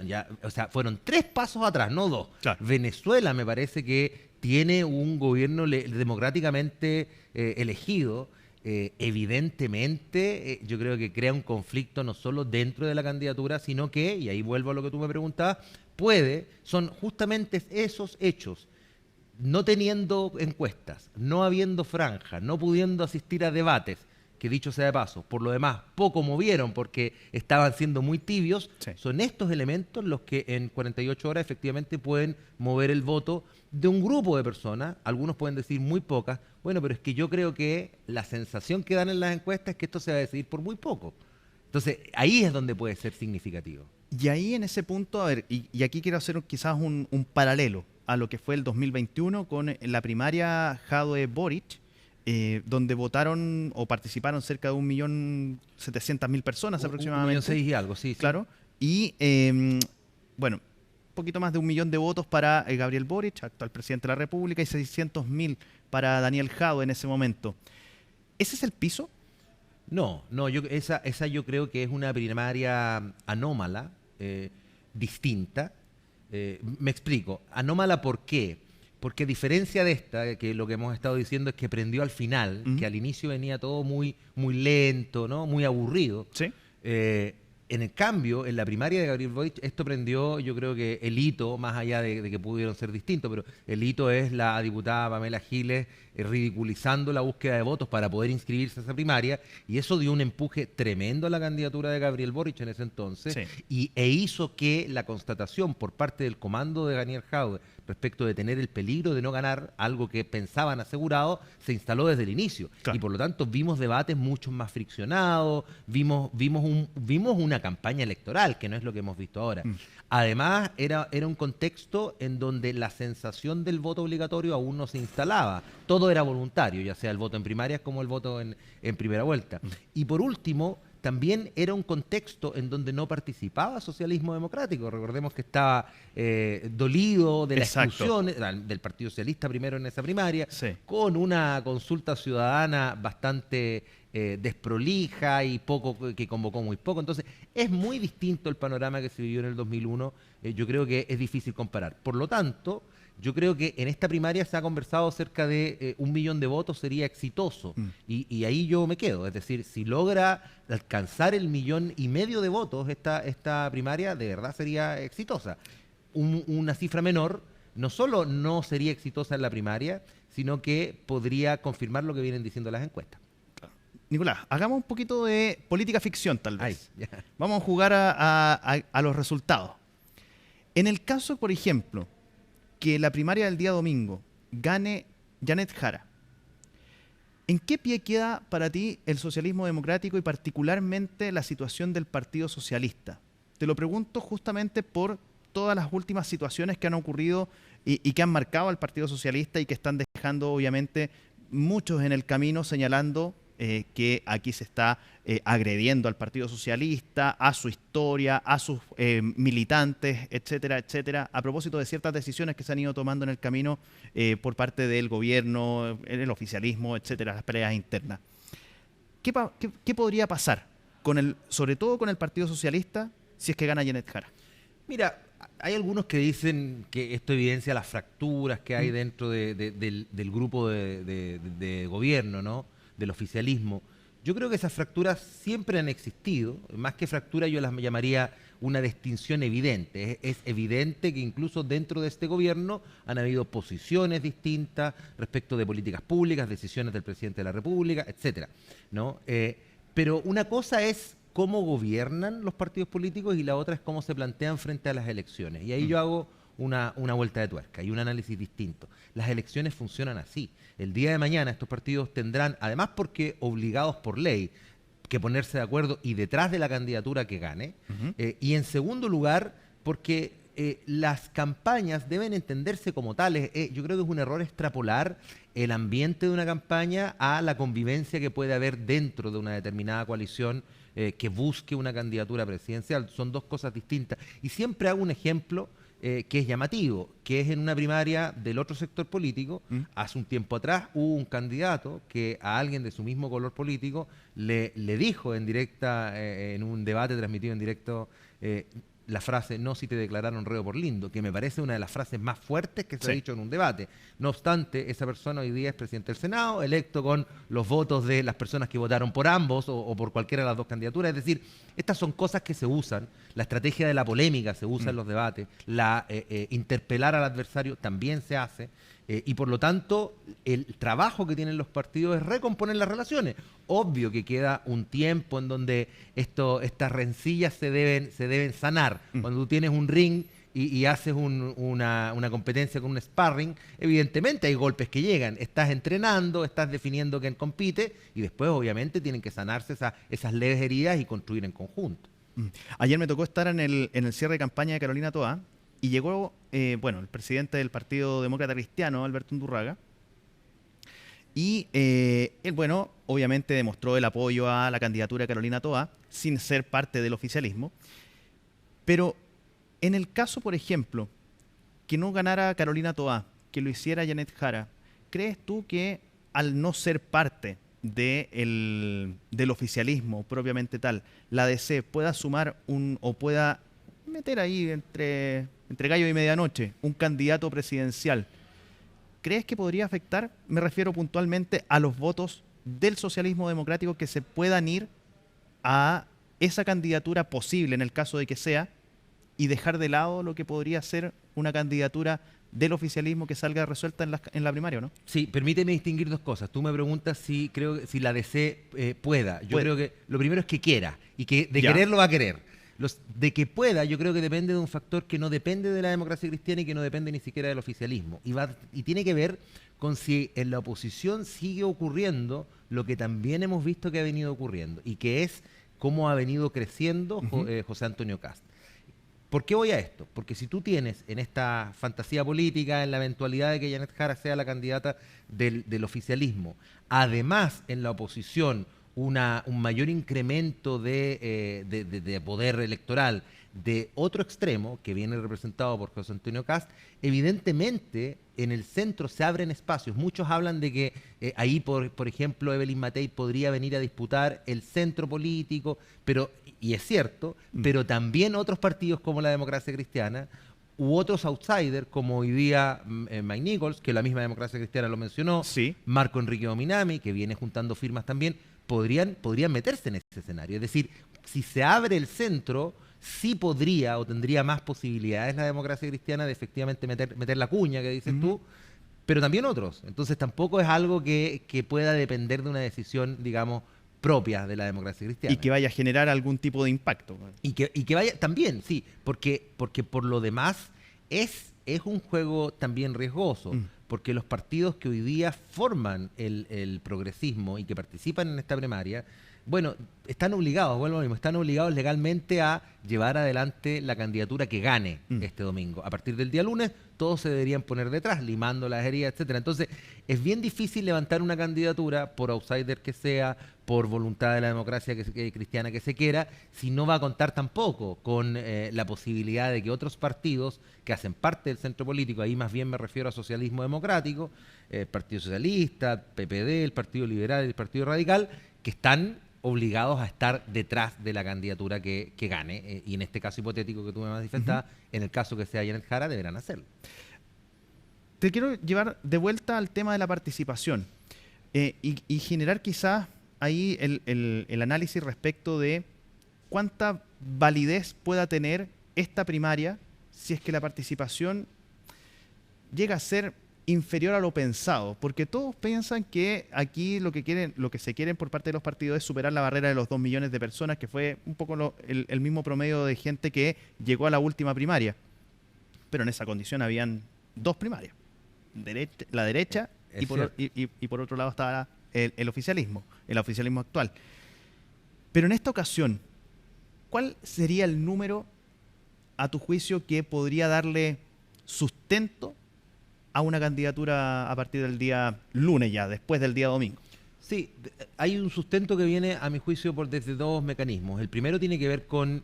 fueron 3 pasos atrás, no 2. Venezuela me parece que tiene un gobierno democráticamente elegido. Evidentemente, yo creo que crea un conflicto no solo dentro de la candidatura, sino que, y ahí vuelvo a lo que tú me preguntabas, son justamente esos hechos, no teniendo encuestas, no habiendo franja, no pudiendo asistir a debates, que dicho sea de paso, por lo demás, poco movieron porque estaban siendo muy tibios, son estos elementos los que en 48 horas efectivamente pueden mover el voto de un grupo de personas. Algunos pueden decir muy pocas. Bueno, pero es que yo creo que la sensación que dan en las encuestas es que esto se va a decidir por muy poco. Entonces, ahí es donde puede ser significativo. Y ahí en ese punto, a ver, y aquí quiero hacer quizás un paralelo a lo que fue el 2021 con la primaria Jadwe-Boric, donde votaron o participaron cerca de 1.700.000 personas aproximadamente. 1.600.000 y algo, sí. Claro. Y, bueno, un poquito más de 1 millón de votos para Gabriel Boric, actual presidente de la República, y 600.000 para Daniel Jadwe en ese momento. ¿Ese es el piso? No, esa yo creo que es una primaria anómala, distinta. Me explico. Anómala, ¿por qué? Porque a diferencia de esta, que lo que hemos estado diciendo es que prendió al final, que al inicio venía todo muy, muy lento, ¿no? Muy aburrido. Sí. En el cambio, en la primaria de Gabriel Boric, esto prendió, yo creo que el hito, más allá de que pudieron ser distintos, pero el hito es la diputada Pamela Giles ridiculizando la búsqueda de votos para poder inscribirse a esa primaria, y eso dio un empuje tremendo a la candidatura de Gabriel Boric en ese entonces, e hizo que la constatación por parte del comando de Daniel Jadwe respecto de tener el peligro de no ganar algo que pensaban asegurado, se instaló desde el inicio. Claro. Y por lo tanto vimos debates mucho más friccionados, vimos una campaña electoral, que no es lo que hemos visto ahora. Además, era un contexto en donde la sensación del voto obligatorio aún no se instalaba. Todo era voluntario, ya sea el voto en primarias como el voto en primera vuelta. Y por último, también era un contexto en donde no participaba socialismo democrático. Recordemos que estaba dolido de la exclusión del Partido Socialista primero en esa primaria, con una consulta ciudadana bastante desprolija y que convocó muy poco. Entonces, es muy distinto el panorama que se vivió en el 2001. Yo creo que es difícil comparar. Por lo tanto, yo creo que en esta primaria se ha conversado cerca de 1 millón de votos sería exitoso. Y ahí yo me quedo. Es decir, si logra alcanzar el 1,5 millones de votos esta primaria, de verdad sería exitosa. Una cifra menor no solo no sería exitosa en la primaria, sino que podría confirmar lo que vienen diciendo las encuestas. Nicolás, hagamos un poquito de política ficción, tal vez. Vamos a jugar a los resultados. En el caso, por ejemplo, que la primaria del día domingo gane Janet Jara, ¿en qué pie queda para ti el socialismo democrático y particularmente la situación del Partido Socialista? Te lo pregunto justamente por todas las últimas situaciones que han ocurrido y que han marcado al Partido Socialista y que están dejando, obviamente, muchos en el camino señalando que aquí se está agrediendo al Partido Socialista, a su historia, a sus militantes, etcétera, etcétera, a propósito de ciertas decisiones que se han ido tomando en el camino por parte del gobierno, el oficialismo, etcétera, las peleas internas. ¿Qué podría pasar, sobre todo con el Partido Socialista, si es que gana Janet Jara? Mira, hay algunos que dicen que esto evidencia las fracturas que hay dentro del grupo de gobierno, ¿no? Del oficialismo. Yo creo que esas fracturas siempre han existido. Más que fractura, yo las llamaría una distinción evidente. Es evidente que incluso dentro de este gobierno han habido posiciones distintas respecto de políticas públicas, decisiones del presidente de la República, etcétera, ¿no? Pero una cosa es cómo gobiernan los partidos políticos y la otra es cómo se plantean frente a las elecciones. Y ahí yo hago una vuelta de tuerca y un análisis distinto. Las elecciones funcionan así. El día de mañana estos partidos tendrán, además porque obligados por ley, que ponerse de acuerdo y detrás de la candidatura que gane. Y en segundo lugar, porque las campañas deben entenderse como tales. Yo creo que es un error extrapolar el ambiente de una campaña a la convivencia que puede haber dentro de una determinada coalición que busque una candidatura presidencial. Son dos cosas distintas. Y siempre hago un ejemplo que es llamativo, que es en una primaria del otro sector político. Hace un tiempo atrás hubo un candidato que a alguien de su mismo color político le dijo en directa, en un debate transmitido en directo, la frase "no si te declararon reo por lindo", que me parece una de las frases más fuertes que se ha dicho en un debate. No obstante, esa persona hoy día es presidente del Senado, electo con los votos de las personas que votaron por ambos o por cualquiera de las dos candidaturas. Es decir, estas son cosas que se usan, la estrategia de la polémica se usa en los debates, interpelar al adversario también se hace. Y por lo tanto, el trabajo que tienen los partidos es recomponer las relaciones. Obvio que queda un tiempo en donde estas rencillas se deben sanar. Cuando tú tienes un ring y haces una competencia con un sparring, evidentemente hay golpes que llegan. Estás entrenando, estás definiendo quién compite y después obviamente tienen que sanarse esas leves heridas y construir en conjunto. Ayer me tocó estar en el cierre de campaña de Carolina Toá. Y llegó, el presidente del Partido Demócrata Cristiano, Alberto Undurraga, y él, obviamente demostró el apoyo a la candidatura de Carolina Toá, sin ser parte del oficialismo. Pero en el caso, por ejemplo, que no ganara Carolina Toá, que lo hiciera Janet Jara, ¿crees tú que al no ser parte del oficialismo propiamente tal, la DC pueda sumar o pueda meter ahí entre gallo y medianoche un candidato presidencial ¿crees que podría afectar? Me refiero puntualmente a los votos del socialismo democrático que se puedan ir a esa candidatura posible en el caso de que sea y dejar de lado lo que podría ser una candidatura del oficialismo que salga resuelta en la primaria, ¿no? Sí, permíteme distinguir dos cosas. Tú me preguntas si si la DC pueda. Yo creo que lo primero es que quiera y que de quererlo va a querer. De que pueda, yo creo que depende de un factor que no depende de la democracia cristiana y que no depende ni siquiera del oficialismo. Y tiene que ver con si en la oposición sigue ocurriendo lo que también hemos visto que ha venido ocurriendo y que es cómo ha venido creciendo José Antonio Kast. ¿Por qué voy a esto? Porque si tú tienes en esta fantasía política, en la eventualidad de que Janet Jara sea la candidata del oficialismo, además en la oposición un mayor incremento de poder electoral de otro extremo, que viene representado por José Antonio Kast, evidentemente en el centro se abren espacios. Muchos hablan de que ahí, por ejemplo, Evelyn Matei podría venir a disputar el centro político, y es cierto, pero también otros partidos como la Democracia Cristiana u otros outsiders, como hoy día Mike Nichols, que la misma Democracia Cristiana lo mencionó, Marco Enrique Dominami, que viene juntando firmas también, podrían meterse en ese escenario. Es decir, si se abre el centro, sí podría o tendría más posibilidades la Democracia Cristiana de efectivamente meter la cuña que dices tú, pero también otros. Entonces tampoco es algo que pueda depender de una decisión, digamos, propia de la Democracia Cristiana. Y que vaya a generar algún tipo de impacto. Y que vaya también, sí, porque por lo demás es un juego también riesgoso, porque los partidos que hoy día forman el progresismo y que participan en esta primaria, bueno, están obligados, vuelvo a lo mismo, están obligados legalmente a llevar adelante la candidatura que gane este domingo. A partir del día lunes, todos se deberían poner detrás, limando las heridas, etcétera. Entonces, es bien difícil levantar una candidatura, por outsider que sea, por voluntad de la democracia cristiana que se quiera, si no va a contar tampoco con la posibilidad de que otros partidos que hacen parte del centro político, ahí más bien me refiero a socialismo democrático, Partido Socialista, PPD, el Partido Liberal y el Partido Radical, que están obligados a estar detrás de la candidatura que gane, y en este caso hipotético que tú me manifestabas, en el caso que sea Janet Jara, deberán hacerlo. Te quiero llevar de vuelta al tema de la participación y generar quizás ahí el análisis respecto de cuánta validez pueda tener esta primaria si es que la participación llega a ser inferior a lo pensado, porque todos piensan que aquí lo que se quieren por parte de los partidos es superar la barrera de los 2 millones de personas, que fue un poco el mismo promedio de gente que llegó a la última primaria. Pero en esa condición habían 2 primarias, la derecha y por otro lado estaba el oficialismo actual. Pero en esta ocasión, ¿cuál sería el número, a tu juicio, que podría darle sustento a una candidatura a partir del día lunes ya, después del día domingo? Sí, hay un sustento que viene, a mi juicio, desde 2 mecanismos. El primero tiene que ver con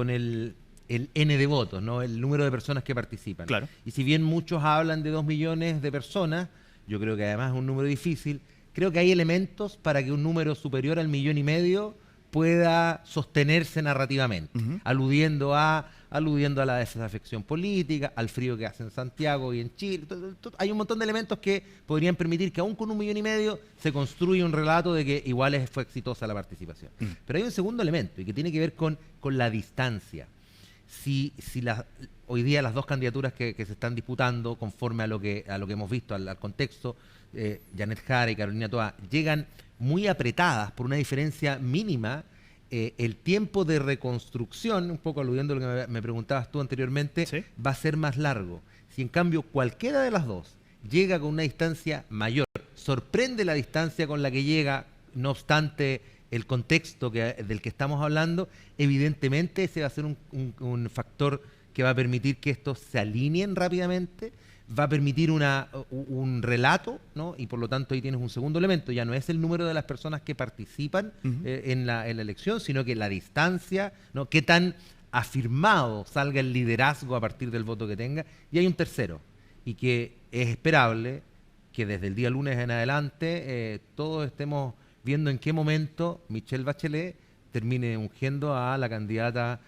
el N de votos, ¿no? El número de personas que participan. Claro. Y si bien muchos hablan de 2 millones de personas, yo creo que además es un número difícil, creo que hay elementos para que un número superior al 1,5 millones pueda sostenerse narrativamente, aludiendo a la desafección política, al frío que hace en Santiago y en Chile. Hay un montón de elementos que podrían permitir que aún con 1,5 millones se construya un relato de que igual fue exitosa la participación. Pero hay un segundo elemento y que tiene que ver con la distancia. Si hoy día las 2 candidaturas que se están disputando, conforme a lo que hemos visto, al contexto, Janet Jara y Carolina Toá, llegan muy apretadas por una diferencia mínima, el tiempo de reconstrucción, un poco aludiendo a lo que me preguntabas tú anteriormente, va a ser más largo. Si en cambio cualquiera de las 2 llega con una distancia mayor, sorprende la distancia con la que llega, no obstante el contexto del que estamos hablando, evidentemente ese va a ser un factor que va a permitir que estos se alineen rápidamente, va a permitir un relato, ¿no? Y por lo tanto ahí tienes un segundo elemento, ya no es el número de las personas que participan en la elección, sino que la distancia, ¿no? Qué tan afirmado salga el liderazgo a partir del voto que tenga. Y hay un tercero, y que es esperable que desde el día lunes en adelante todos estemos viendo en qué momento Michelle Bachelet termine ungiendo a la candidata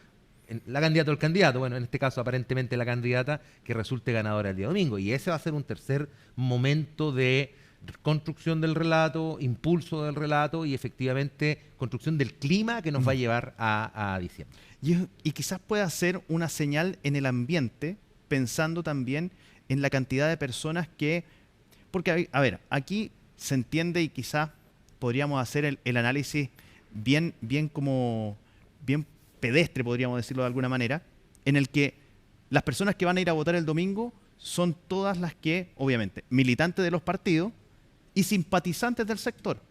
la candidata o el candidato, bueno, en este caso aparentemente la candidata que resulte ganadora el día domingo. Y ese va a ser un tercer momento de construcción del relato, impulso del relato y efectivamente construcción del clima que nos va a llevar a diciembre. Y quizás pueda ser una señal en el ambiente, pensando también en la cantidad de personas que... Porque, a ver, aquí se entiende y quizás podríamos hacer el análisis bien pedestre, podríamos decirlo de alguna manera, en el que las personas que van a ir a votar el domingo son todas las que, obviamente, militantes de los partidos y simpatizantes del sector.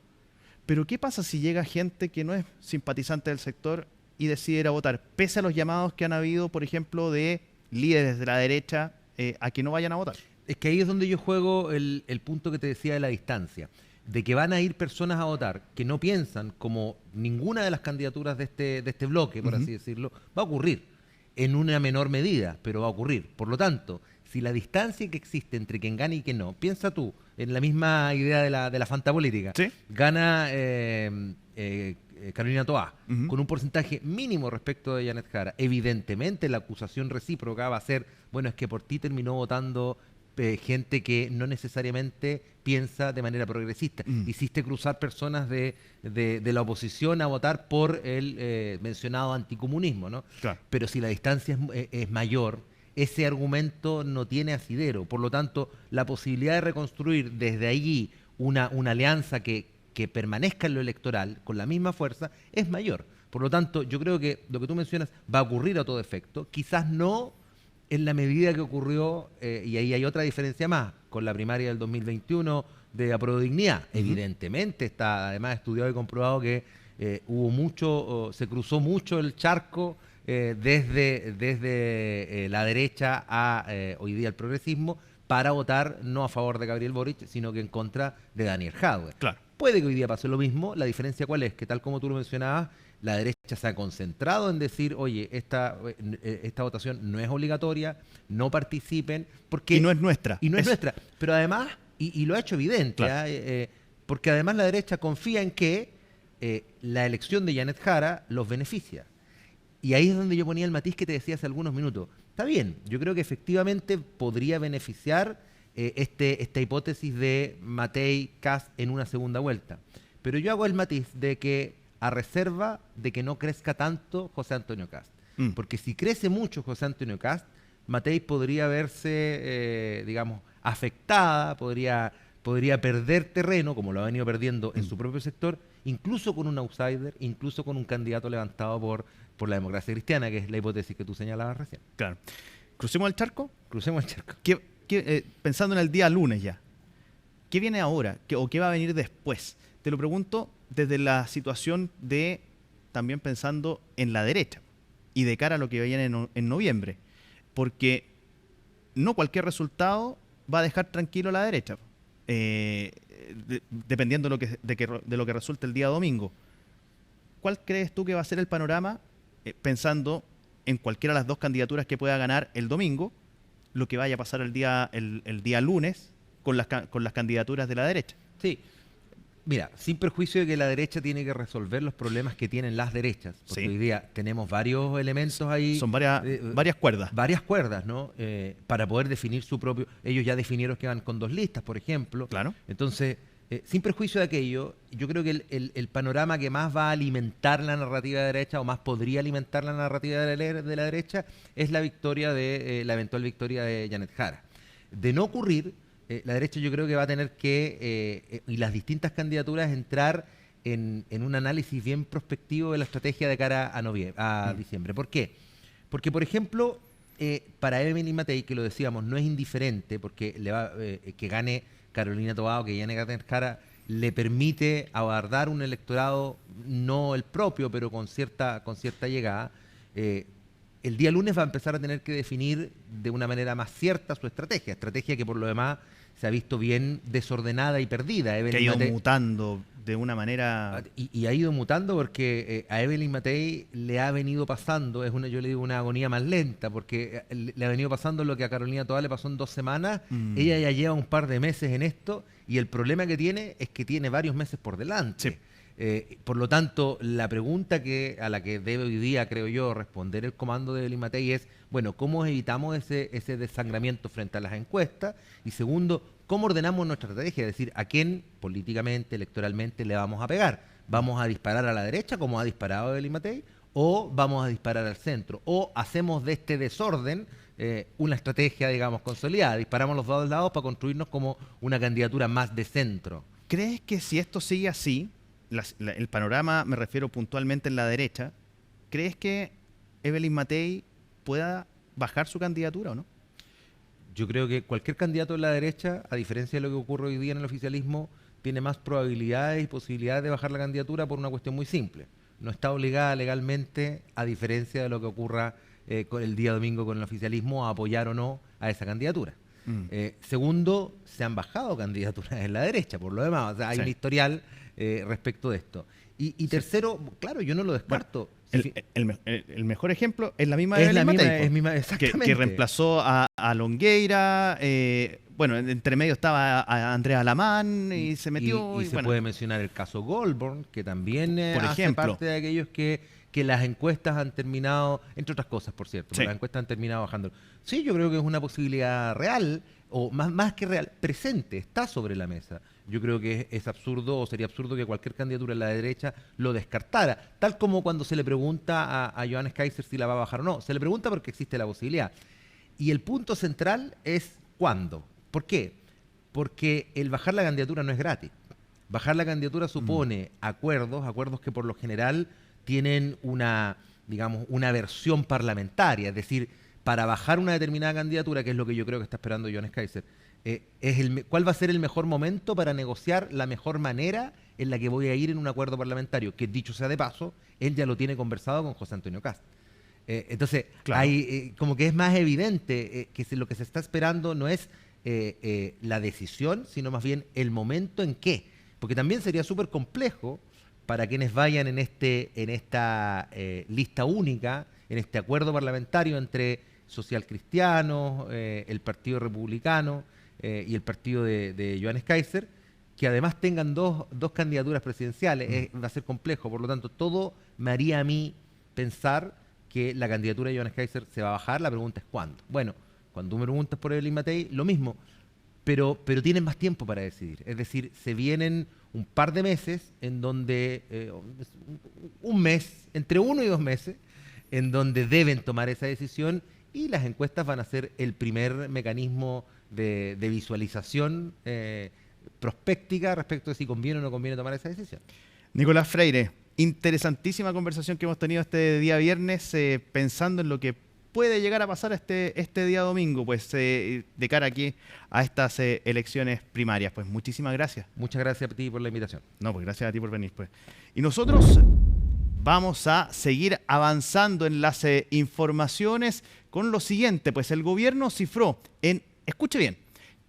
Pero ¿qué pasa si llega gente que no es simpatizante del sector y decide ir a votar, pese a los llamados que han habido, por ejemplo, de líderes de la derecha a que no vayan a votar? Es que ahí es donde yo juego el punto que te decía de la distancia, de que van a ir personas a votar que no piensan como ninguna de las candidaturas de este bloque, por así decirlo, va a ocurrir en una menor medida, pero va a ocurrir. Por lo tanto, si la distancia que existe entre quien gana y quien no, piensa tú en la misma idea de la fantapolítica, ¿sí? Gana Carolina Toá con un porcentaje mínimo respecto de Janet Jara. Evidentemente la acusación recíproca va a ser, bueno, es que por ti terminó votando gente que no necesariamente piensa de manera progresista. Hiciste cruzar personas de la oposición a votar por el mencionado anticomunismo, ¿no? Claro. Pero si la distancia es mayor, ese argumento no tiene asidero. Por lo tanto, la posibilidad de reconstruir desde allí una alianza que permanezca en lo electoral con la misma fuerza es mayor. Por lo tanto, yo creo que lo que tú mencionas va a ocurrir a todo efecto, quizás no en la medida que ocurrió, y ahí hay otra diferencia más, con la primaria del 2021 de Apruebo Dignidad. Evidentemente está además estudiado y comprobado que se cruzó mucho el charco desde la derecha a hoy día el progresismo para votar no a favor de Gabriel Boric, sino que en contra de Daniel Jadwe. Claro. Puede que hoy día pase lo mismo. La diferencia ¿cuál es? Que tal como tú lo mencionabas, la derecha se ha concentrado en decir, oye, esta votación no es obligatoria, no participen, porque... Y no es nuestra. Y no es nuestra. Pero además, y lo ha hecho evidente, claro. Porque además la derecha confía en que la elección de Janet Jara los beneficia. Y ahí es donde yo ponía el matiz que te decía hace algunos minutos. Está bien, yo creo que efectivamente podría beneficiar esta hipótesis de Matei-Kast en una segunda vuelta. Pero yo hago el matiz de que a reserva de que no crezca tanto José Antonio Kast. Porque si crece mucho José Antonio Kast, Matei podría verse, digamos, afectada, podría perder terreno, como lo ha venido perdiendo en su propio sector, incluso con un outsider, incluso con un candidato levantado por la democracia cristiana, que es la hipótesis que tú señalabas recién. Claro. ¿Crucemos el charco? Crucemos el charco. Pensando en el día lunes ya, ¿qué viene ahora? ¿O qué va a venir después? Te lo pregunto desde la situación de también pensando en la derecha y de cara a lo que viene en noviembre, porque no cualquier resultado va a dejar tranquilo a la derecha, dependiendo de lo que resulte el día domingo. ¿Cuál crees tú que va a ser el panorama, pensando en cualquiera de las dos candidaturas que pueda ganar el domingo, lo que vaya a pasar el día lunes con las candidaturas de la derecha? Sí. Mira, sin perjuicio de que la derecha tiene que resolver los problemas que tienen las derechas, porque hoy día tenemos varios elementos ahí. Son varias cuerdas. Varias cuerdas, ¿no? Para poder definir su propio... Ellos ya definieron que van con 2 listas, por ejemplo. Claro. Entonces, sin perjuicio de aquello, yo creo que el panorama que más va a alimentar la narrativa de derecha, o más podría alimentar la narrativa de la derecha, es la eventual victoria de Janet Jara. De no ocurrir, la derecha yo creo que va a tener que, y las distintas candidaturas, entrar en un análisis bien prospectivo de la estrategia de cara a diciembre. ¿Por qué? Porque, por ejemplo, para Evelyn Matei, que lo decíamos, no es indiferente, porque que gane Carolina Toá o que gane Janet Jara le permite abordar un electorado, no el propio, pero con cierta llegada. El día lunes va a empezar a tener que definir de una manera más cierta su estrategia que por lo demás se ha visto bien desordenada y perdida. Que ha ido mutando de una manera... Y ha ido mutando porque a Evelyn Matei le ha venido pasando, yo le digo una agonía más lenta, porque le ha venido pasando lo que a Carolina Toá le pasó en 2 semanas. Ella ya lleva un par de meses en esto y el problema que tiene es que tiene varios meses por delante. Sí. Por lo tanto, la pregunta a la que debe hoy día, creo yo, responder el comando de Evelyn Matei es, bueno, ¿cómo evitamos ese desangramiento frente a las encuestas? Y segundo, ¿cómo ordenamos nuestra estrategia? Es decir, ¿a quién políticamente, electoralmente le vamos a pegar? ¿Vamos a disparar a la derecha, como ha disparado Evelyn Matei? ¿O vamos a disparar al centro? ¿O hacemos de este desorden una estrategia, digamos, consolidada? Disparamos los dos lados para construirnos como una candidatura más de centro. ¿Crees que si esto sigue así, el panorama, me refiero puntualmente en la derecha, ¿crees que Evelyn Matei pueda bajar su candidatura o no? Yo creo que cualquier candidato en la derecha, a diferencia de lo que ocurre hoy día en el oficialismo, tiene más probabilidades y posibilidades de bajar la candidatura por una cuestión muy simple. No está obligada legalmente, a diferencia de lo que ocurra con el día domingo con el oficialismo, a apoyar o no a esa candidatura. Segundo, se han bajado candidaturas en la derecha, por lo demás. O sea, hay un historial respecto de esto. Y tercero, claro, yo no lo descarto. El mejor ejemplo es la misma Evelyn Matei, que reemplazó a Longueira. Bueno, entre medio estaba a Andrea Alamán y se metió. Y se puede mencionar el caso Goldborn, que también hace parte de aquellos que las encuestas han terminado, entre otras cosas, por cierto, las encuestas han terminado bajando. Sí, yo creo que es una posibilidad real, o más que real, presente, está sobre la mesa. Yo creo que es absurdo, o sería absurdo que cualquier candidatura en la derecha lo descartara, tal como cuando se le pregunta a Johannes Kaiser si la va a bajar o no. Se le pregunta porque existe la posibilidad. Y el punto central es ¿cuándo? ¿Por qué? Porque el bajar la candidatura no es gratis. Bajar la candidatura supone acuerdos que por lo general tienen una versión parlamentaria, es decir, para bajar una determinada candidatura, que es lo que yo creo que está esperando Johannes Kaiser, ¿cuál va a ser el mejor momento para negociar la mejor manera en la que voy a ir en un acuerdo parlamentario? Que dicho sea de paso, él ya lo tiene conversado con José Antonio Kast. Entonces, hay, como que es más evidente que lo que se está esperando no es la decisión, sino más bien el momento en que, porque también sería súper complejo para quienes vayan en esta lista única, en este acuerdo parlamentario entre socialcristianos, el Partido Republicano y el partido de Johannes Kaiser, que además tengan dos candidaturas presidenciales. Va a ser complejo, por lo tanto, todo me haría a mí pensar que la candidatura de Johannes Kaiser se va a bajar. La pregunta es ¿cuándo? Bueno, cuando tú me preguntas por Evelyn Matei, lo mismo, pero tienen más tiempo para decidir. Es decir, se vienen un par de meses en donde, un mes, entre 1 y 2 meses, en donde deben tomar esa decisión, y las encuestas van a ser el primer mecanismo de visualización prospéctica respecto de si conviene o no conviene tomar esa decisión. Nicolás Freire, interesantísima conversación que hemos tenido este día viernes, pensando en lo que puede llegar a pasar este día domingo, pues de cara aquí a estas elecciones primarias. Pues muchísimas gracias. Muchas gracias a ti por la invitación. No, pues gracias a ti por venir. Pues. Y nosotros vamos a seguir avanzando en las informaciones con lo siguiente, pues el gobierno cifró en, escuche bien,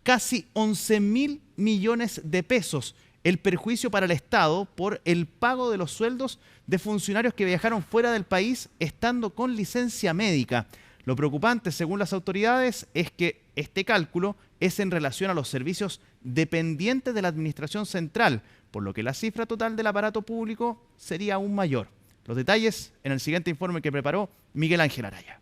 casi 11.000 millones de pesos el perjuicio para el Estado por el pago de los sueldos de funcionarios que viajaron fuera del país estando con licencia médica. Lo preocupante, según las autoridades, es que este cálculo es en relación a los servicios dependientes de la Administración Central, por lo que la cifra total del aparato público sería aún mayor. Los detalles en el siguiente informe que preparó Miguel Ángel Araya.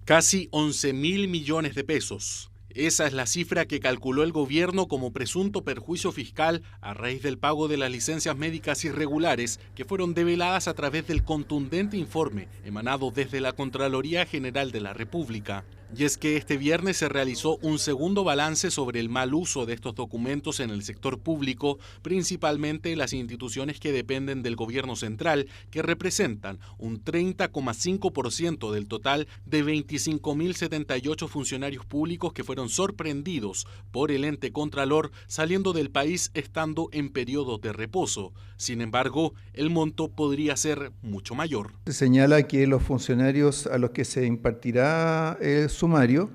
Casi 11.000 millones de pesos. Esa es la cifra que calculó el gobierno como presunto perjuicio fiscal a raíz del pago de las licencias médicas irregulares que fueron develadas a través del contundente informe emanado desde la Contraloría General de la República. Y es que este viernes se realizó un segundo balance sobre el mal uso de estos documentos en el sector público, principalmente las instituciones que dependen del gobierno central, que representan un 30,5% del total de 25.078 funcionarios públicos que fueron sorprendidos por el ente contralor saliendo del país estando en periodo de reposo. Sin embargo, el monto podría ser mucho mayor. Se señala que los funcionarios a los que se impartirá el sumario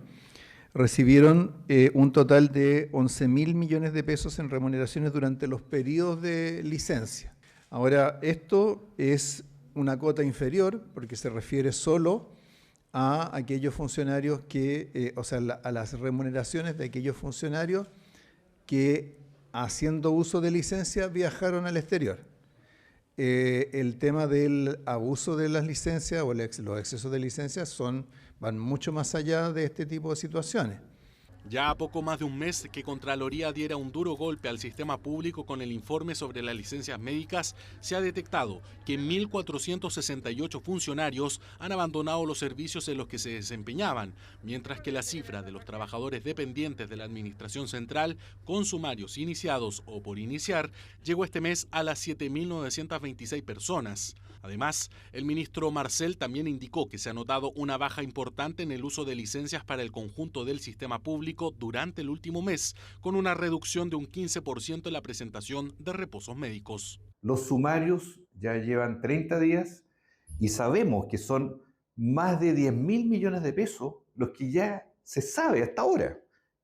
recibieron un total de 11.000 millones de pesos en remuneraciones durante los periodos de licencia. Ahora, esto es una cota inferior porque se refiere solo a aquellos funcionarios que, a las remuneraciones de aquellos funcionarios que haciendo uso de licencia viajaron al exterior. El tema del abuso de las licencias o los excesos de licencias van mucho más allá de este tipo de situaciones. Ya a poco más de un mes que Contraloría diera un duro golpe al sistema público con el informe sobre las licencias médicas, se ha detectado que 1.468 funcionarios han abandonado los servicios en los que se desempeñaban, mientras que la cifra de los trabajadores dependientes de la Administración Central con sumarios iniciados o por iniciar llegó este mes a las 7.926 personas. Además, el ministro Marcel también indicó que se ha notado una baja importante en el uso de licencias para el conjunto del sistema público durante el último mes, con una reducción de un 15% en la presentación de reposos médicos. Los sumarios ya llevan 30 días y sabemos que son más de 10.000 millones de pesos los que ya se sabe hasta ahora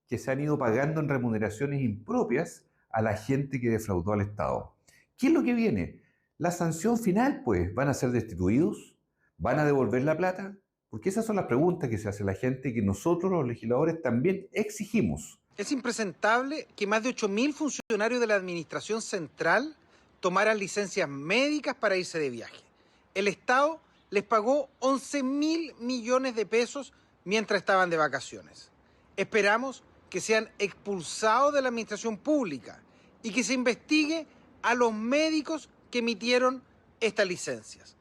que se han ido pagando en remuneraciones impropias a la gente que defraudó al Estado. ¿Qué es lo que viene? La sanción final, pues, ¿van a ser destituidos? ¿Van a devolver la plata? Porque esas son las preguntas que se hace la gente y que nosotros, los legisladores, también exigimos. Es impresentable que más de 8.000 funcionarios de la Administración Central tomaran licencias médicas para irse de viaje. El Estado les pagó 11.000 millones de pesos mientras estaban de vacaciones. Esperamos que sean expulsados de la Administración Pública y que se investigue a los médicos que emitieron estas licencias.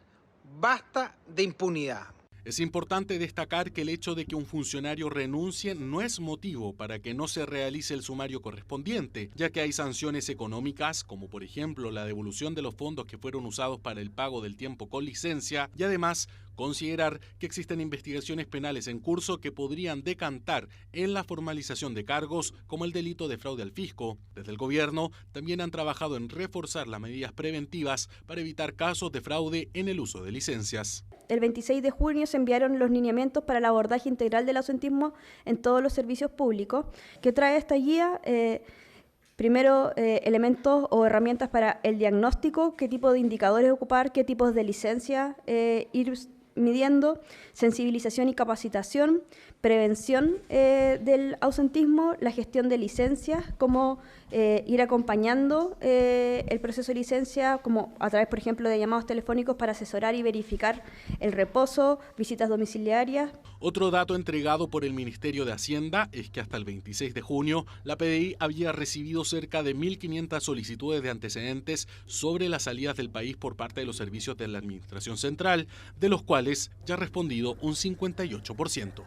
Basta de impunidad. Es importante destacar que el hecho de que un funcionario renuncie no es motivo para que no se realice el sumario correspondiente, ya que hay sanciones económicas, como por ejemplo la devolución de los fondos que fueron usados para el pago del tiempo con licencia, y además considerar que existen investigaciones penales en curso que podrían decantar en la formalización de cargos como el delito de fraude al fisco. Desde el gobierno también han trabajado en reforzar las medidas preventivas para evitar casos de fraude en el uso de licencias. El 26 de junio se enviaron los lineamientos para el abordaje integral del ausentismo en todos los servicios públicos, que trae esta guía, primero, elementos o herramientas para el diagnóstico, qué tipo de indicadores ocupar, qué tipos de licencias ir midiendo, sensibilización y capacitación, prevención del ausentismo, la gestión de licencias, cómo ir acompañando el proceso de licencia, como a través, por ejemplo, de llamados telefónicos para asesorar y verificar el reposo, visitas domiciliarias. Otro dato entregado por el Ministerio de Hacienda es que hasta el 26 de junio la PDI había recibido cerca de 1.500 solicitudes de antecedentes sobre las salidas del país por parte de los servicios de la Administración Central, de los cuales ya ha respondido un 58%.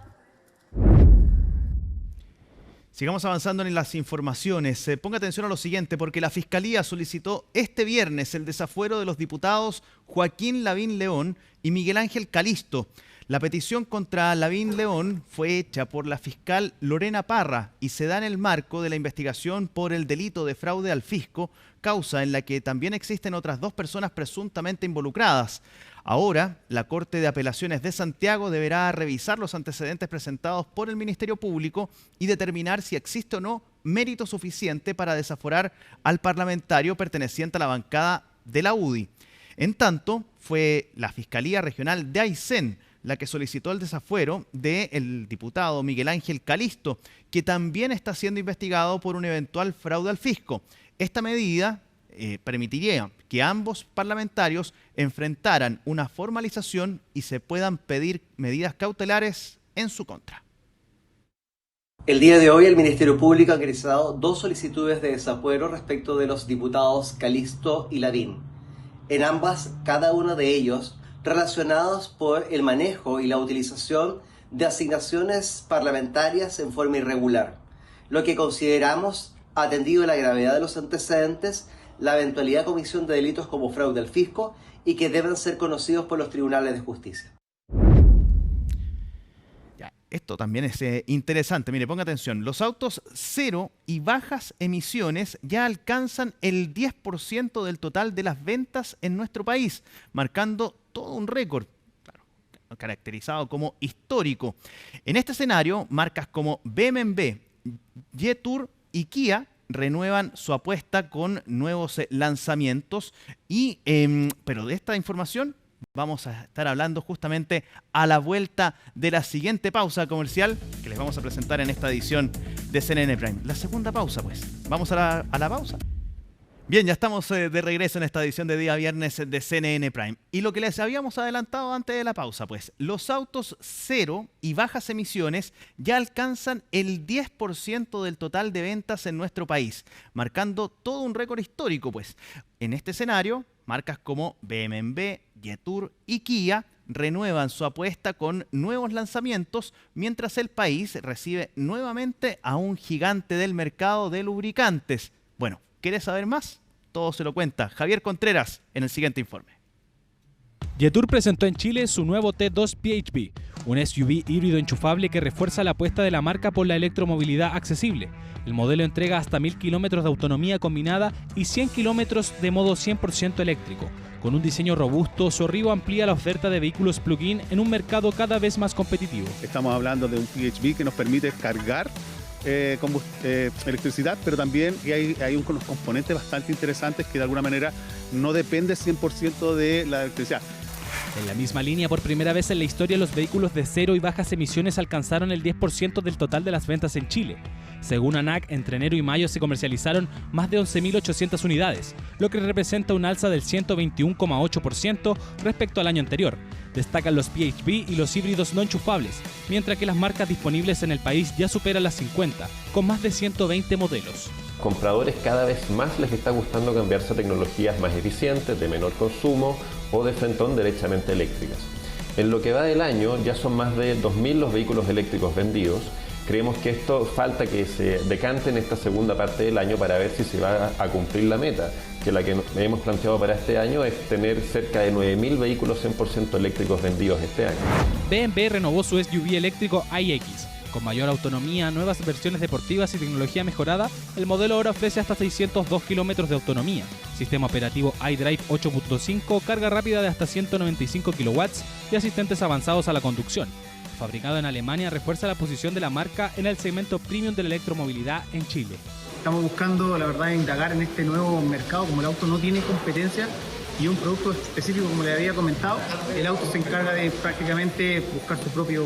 Sigamos avanzando en las informaciones. Ponga atención a lo siguiente, porque la Fiscalía solicitó este viernes el desafuero de los diputados Joaquín Lavín León y Miguel Ángel Calisto. La petición contra Lavín León fue hecha por la fiscal Lorena Parra y se da en el marco de la investigación por el delito de fraude al fisco, causa en la que también existen otras 2 personas presuntamente involucradas. Ahora, la Corte de Apelaciones de Santiago deberá revisar los antecedentes presentados por el Ministerio Público y determinar si existe o no mérito suficiente para desaforar al parlamentario perteneciente a la bancada de la UDI. En tanto, fue la Fiscalía Regional de Aysén la que solicitó el desafuero del diputado Miguel Ángel Calisto, que también está siendo investigado por un eventual fraude al fisco. Esta medida permitiría que ambos parlamentarios enfrentaran una formalización y se puedan pedir medidas cautelares en su contra. El día de hoy el Ministerio Público ha ingresado 2 solicitudes de desafuero respecto de los diputados Calisto y Lavín. En ambas, cada uno de ellos relacionados por el manejo y la utilización de asignaciones parlamentarias en forma irregular, lo que consideramos, atendido la gravedad de los antecedentes, la eventualidad de comisión de delitos como fraude al fisco y que deben ser conocidos por los tribunales de justicia. Esto también es interesante. Mire, ponga atención. Los autos cero y bajas emisiones ya alcanzan el 10% del total de las ventas en nuestro país, marcando todo un récord, claro, caracterizado como histórico. En este escenario, marcas como BMW, Jetour y Kia renuevan su apuesta con nuevos lanzamientos. Pero de esta información vamos a estar hablando justamente a la vuelta de la siguiente pausa comercial que les vamos a presentar en esta edición de CNN Prime. La segunda pausa, pues. ¿Vamos a la pausa? Bien, ya estamos de regreso en esta edición de día viernes de CNN Prime. Y lo que les habíamos adelantado antes de la pausa, pues, los autos cero y bajas emisiones ya alcanzan el 10% del total de ventas en nuestro país, marcando todo un récord histórico, pues. En este escenario, marcas como BMW, Jetour y Kia renuevan su apuesta con nuevos lanzamientos, mientras el país recibe nuevamente a un gigante del mercado de lubricantes. Bueno, ¿quieres saber más? Todo se lo cuenta Javier Contreras en el siguiente informe. Jetour presentó en Chile su nuevo T2 PHEV, un SUV híbrido enchufable que refuerza la apuesta de la marca por la electromovilidad accesible. El modelo entrega hasta 1000 kilómetros de autonomía combinada y 100 kilómetros de modo 100% eléctrico. Con un diseño robusto, su arribo amplía la oferta de vehículos plug-in en un mercado cada vez más competitivo. Estamos hablando de un PHEV que nos permite cargar electricidad, pero también hay unos componentes bastante interesantes que de alguna manera no depende 100% de la electricidad. En la misma línea, por primera vez en la historia, los vehículos de cero y bajas emisiones alcanzaron el 10% del total de las ventas en Chile. Según ANAC, entre enero y mayo se comercializaron más de 11.800 unidades, lo que representa un alza del 121,8% respecto al año anterior. Destacan los PHEV y los híbridos no enchufables, mientras que las marcas disponibles en el país ya superan las 50, con más de 120 modelos. Compradores cada vez más les está gustando cambiarse a tecnologías más eficientes, de menor consumo o de frentón derechamente eléctricas. En lo que va del año ya son más de 2.000 los vehículos eléctricos vendidos. Creemos que esto falta que se decante en esta segunda parte del año para ver si se va a cumplir la meta, que la que hemos planteado para este año es tener cerca de 9.000 vehículos 100% eléctricos vendidos este año. BMW renovó su SUV eléctrico iX. Con mayor autonomía, nuevas versiones deportivas y tecnología mejorada, el modelo ahora ofrece hasta 602 kilómetros de autonomía, sistema operativo iDrive 8.5, carga rápida de hasta 195 kilowatts y asistentes avanzados a la conducción. Fabricado en Alemania, refuerza la posición de la marca en el segmento premium de la electromovilidad en Chile. Estamos buscando, la verdad, indagar en este nuevo mercado. Como el auto no tiene competencia y un producto específico, como le había comentado, el auto se encarga de prácticamente buscar su propio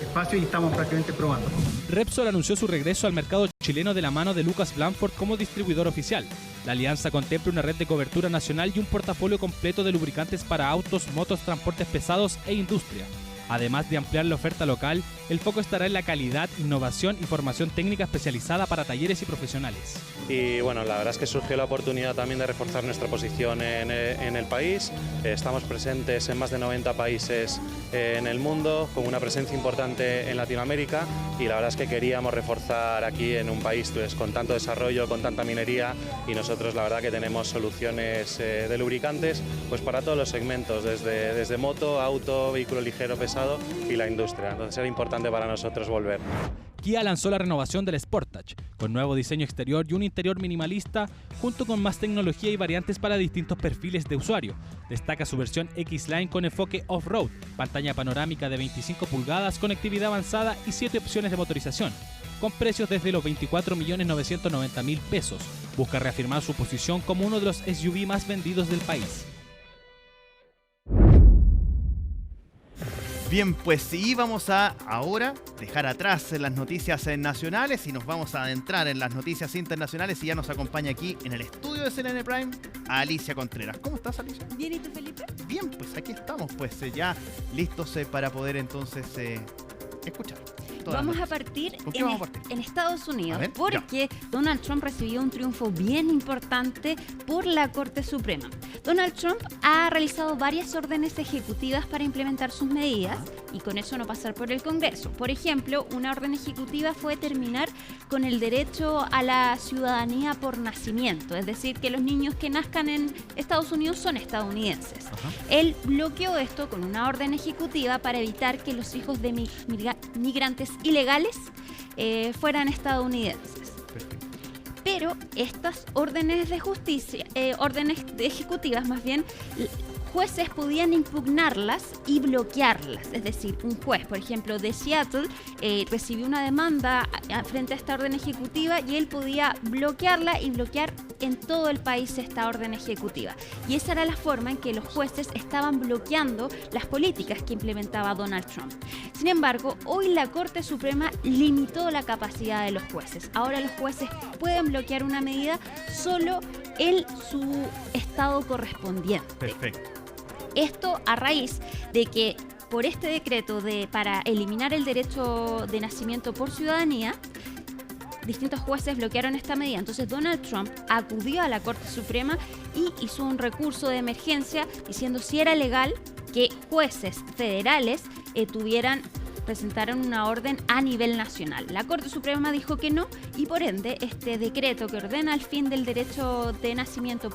espacio y estamos prácticamente probando. Repsol anunció su regreso al mercado chileno de la mano de Lucas Blanford como distribuidor oficial. La alianza contempla una red de cobertura nacional y un portafolio completo de lubricantes para autos, motos, transportes pesados e industria. Además de ampliar la oferta local, el foco estará en la calidad, innovación y formación técnica especializada para talleres y profesionales. Y bueno, la verdad es que surgió la oportunidad también de reforzar nuestra posición en el país. Estamos presentes en más de 90 países en el mundo, con una presencia importante en Latinoamérica, y la verdad es que queríamos reforzar aquí en un país pues, con tanto desarrollo, con tanta minería, y nosotros la verdad que tenemos soluciones de lubricantes pues para todos los segmentos, desde moto, auto, vehículo ligero, pesado y la industria. Entonces era importante para nosotros volver. Kia lanzó la renovación del Sportage, con nuevo diseño exterior y un interior minimalista, junto con más tecnología y variantes para distintos perfiles de usuario. Destaca su versión X-Line con enfoque off-road, pantalla panorámica de 25 pulgadas, conectividad avanzada y 7 opciones de motorización. Con precios desde los 24.990.000 pesos. Busca reafirmar su posición como uno de los SUV más vendidos del país. Bien, pues sí, vamos a ahora dejar atrás las noticias nacionales y nos vamos a adentrar en las noticias internacionales, y ya nos acompaña aquí en el estudio de CNN Prime Alicia Contreras. ¿Cómo estás, Alicia? Bien, ¿y tú, Felipe? Bien, pues aquí estamos, pues ya listos para poder entonces escuchar. Vamos a partir en Estados Unidos, porque Donald Trump recibió un triunfo bien importante por la Corte Suprema. Donald Trump ha realizado varias órdenes ejecutivas para implementar sus medidas y con eso no pasar por el Congreso. Por ejemplo, una orden ejecutiva fue terminar con el derecho a la ciudadanía por nacimiento, es decir, que los niños que nazcan en Estados Unidos son estadounidenses. Él bloqueó esto con una orden ejecutiva para evitar que los hijos de migrantes ilegales fueran estadounidenses. Pero estas órdenes de justicia, órdenes ejecutivas más bien, jueces podían impugnarlas y bloquearlas. Es decir, un juez, por ejemplo, de Seattle, recibió una demanda frente a esta orden ejecutiva y él podía bloquearla y bloquear en todo el país esta orden ejecutiva. Y esa era la forma en que los jueces estaban bloqueando las políticas que implementaba Donald Trump. Sin embargo, hoy la Corte Suprema limitó la capacidad de los jueces. Ahora los jueces pueden bloquear una medida solo en su estado correspondiente. Perfecto. Esto a raíz de que por este decreto para eliminar el derecho de nacimiento por ciudadanía, distintos jueces bloquearon esta medida. Entonces Donald Trump acudió a la Corte Suprema y hizo un recurso de emergencia diciendo si era legal que jueces federales presentaron una orden a nivel nacional. La Corte Suprema dijo que no y por ende este decreto que ordena el fin del derecho de nacimiento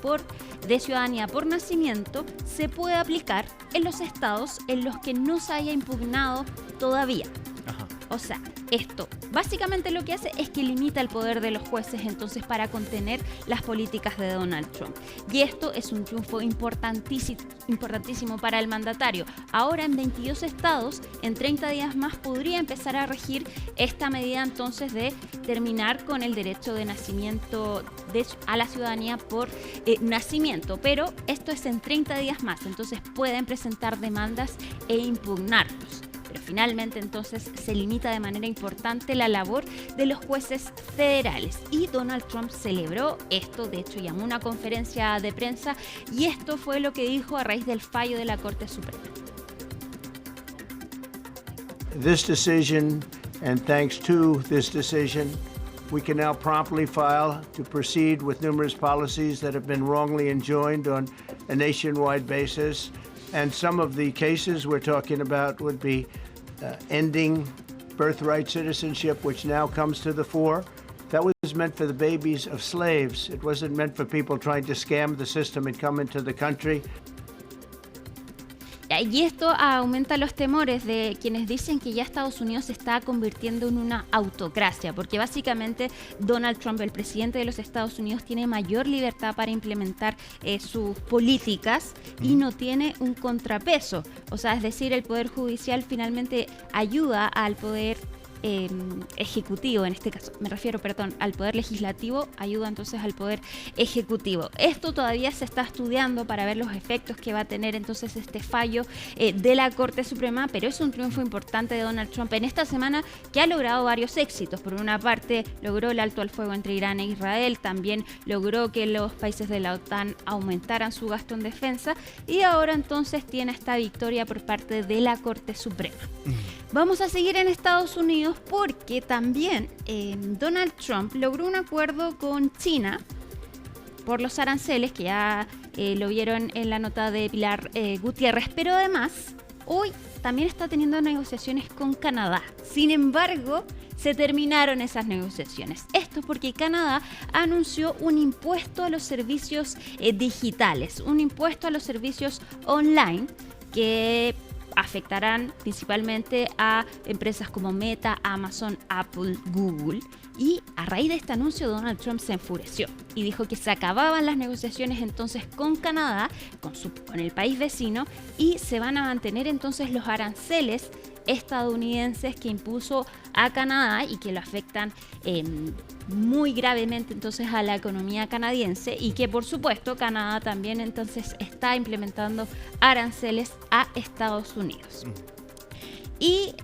de ciudadanía por nacimiento se puede aplicar en los estados en los que no se haya impugnado todavía. Ajá. O sea, esto básicamente lo que hace es que limita el poder de los jueces entonces para contener las políticas de Donald Trump. Y esto es un triunfo importantísimo para el mandatario. Ahora en 22 estados, en 30 días más podría empezar a regir esta medida entonces de terminar con el derecho de nacimiento a la ciudadanía por nacimiento. Pero esto es en 30 días más, entonces pueden presentar demandas e impugnarlos. Pero finalmente entonces se limita de manera importante la labor de los jueces federales y Donald Trump celebró esto, de hecho llamó una conferencia de prensa y esto fue lo que dijo a raíz del fallo de la Corte Suprema. This decision, and thanks to this decision, we can now promptly file to proceed with numerous policies that have been wrongly enjoined on a nationwide basis. And some of the cases we're talking about would be ending birthright citizenship, which now comes to the fore. That was meant for the babies of slaves. It wasn't meant for people trying to scam the system and come into the country. Y esto aumenta los temores de quienes dicen que ya Estados Unidos se está convirtiendo en una autocracia, porque básicamente Donald Trump, el presidente de los Estados Unidos, tiene mayor libertad para implementar sus políticas y no tiene un contrapeso. O sea, es decir, el Poder Judicial finalmente ayuda al Poder ejecutivo, en este caso me refiero, al Poder Legislativo, ayuda entonces al Poder Ejecutivo. Esto todavía se está estudiando para ver los efectos que va a tener entonces este fallo de la Corte Suprema, pero es un triunfo importante de Donald Trump en esta semana que ha logrado varios éxitos. Por una parte, logró el alto al fuego entre Irán e Israel, también logró que los países de la OTAN aumentaran su gasto en defensa y ahora entonces tiene esta victoria por parte de la Corte Suprema. Vamos a seguir en Estados Unidos porque también Donald Trump logró un acuerdo con China por los aranceles, que ya lo vieron en la nota de Pilar Gutiérrez, pero además hoy también está teniendo negociaciones con Canadá. Sin embargo, se terminaron esas negociaciones. Esto porque Canadá anunció un impuesto a los servicios digitales, un impuesto a los servicios online que afectarán principalmente a empresas como Meta, Amazon, Apple, Google. Y a raíz de este anuncio Donald Trump se enfureció y dijo que se acababan las negociaciones entonces con Canadá, con el país vecino, y se van a mantener entonces los aranceles estadounidenses que impuso a Canadá y que lo afectan muy gravemente entonces a la economía canadiense, y que por supuesto Canadá también entonces está implementando aranceles a Estados Unidos. Y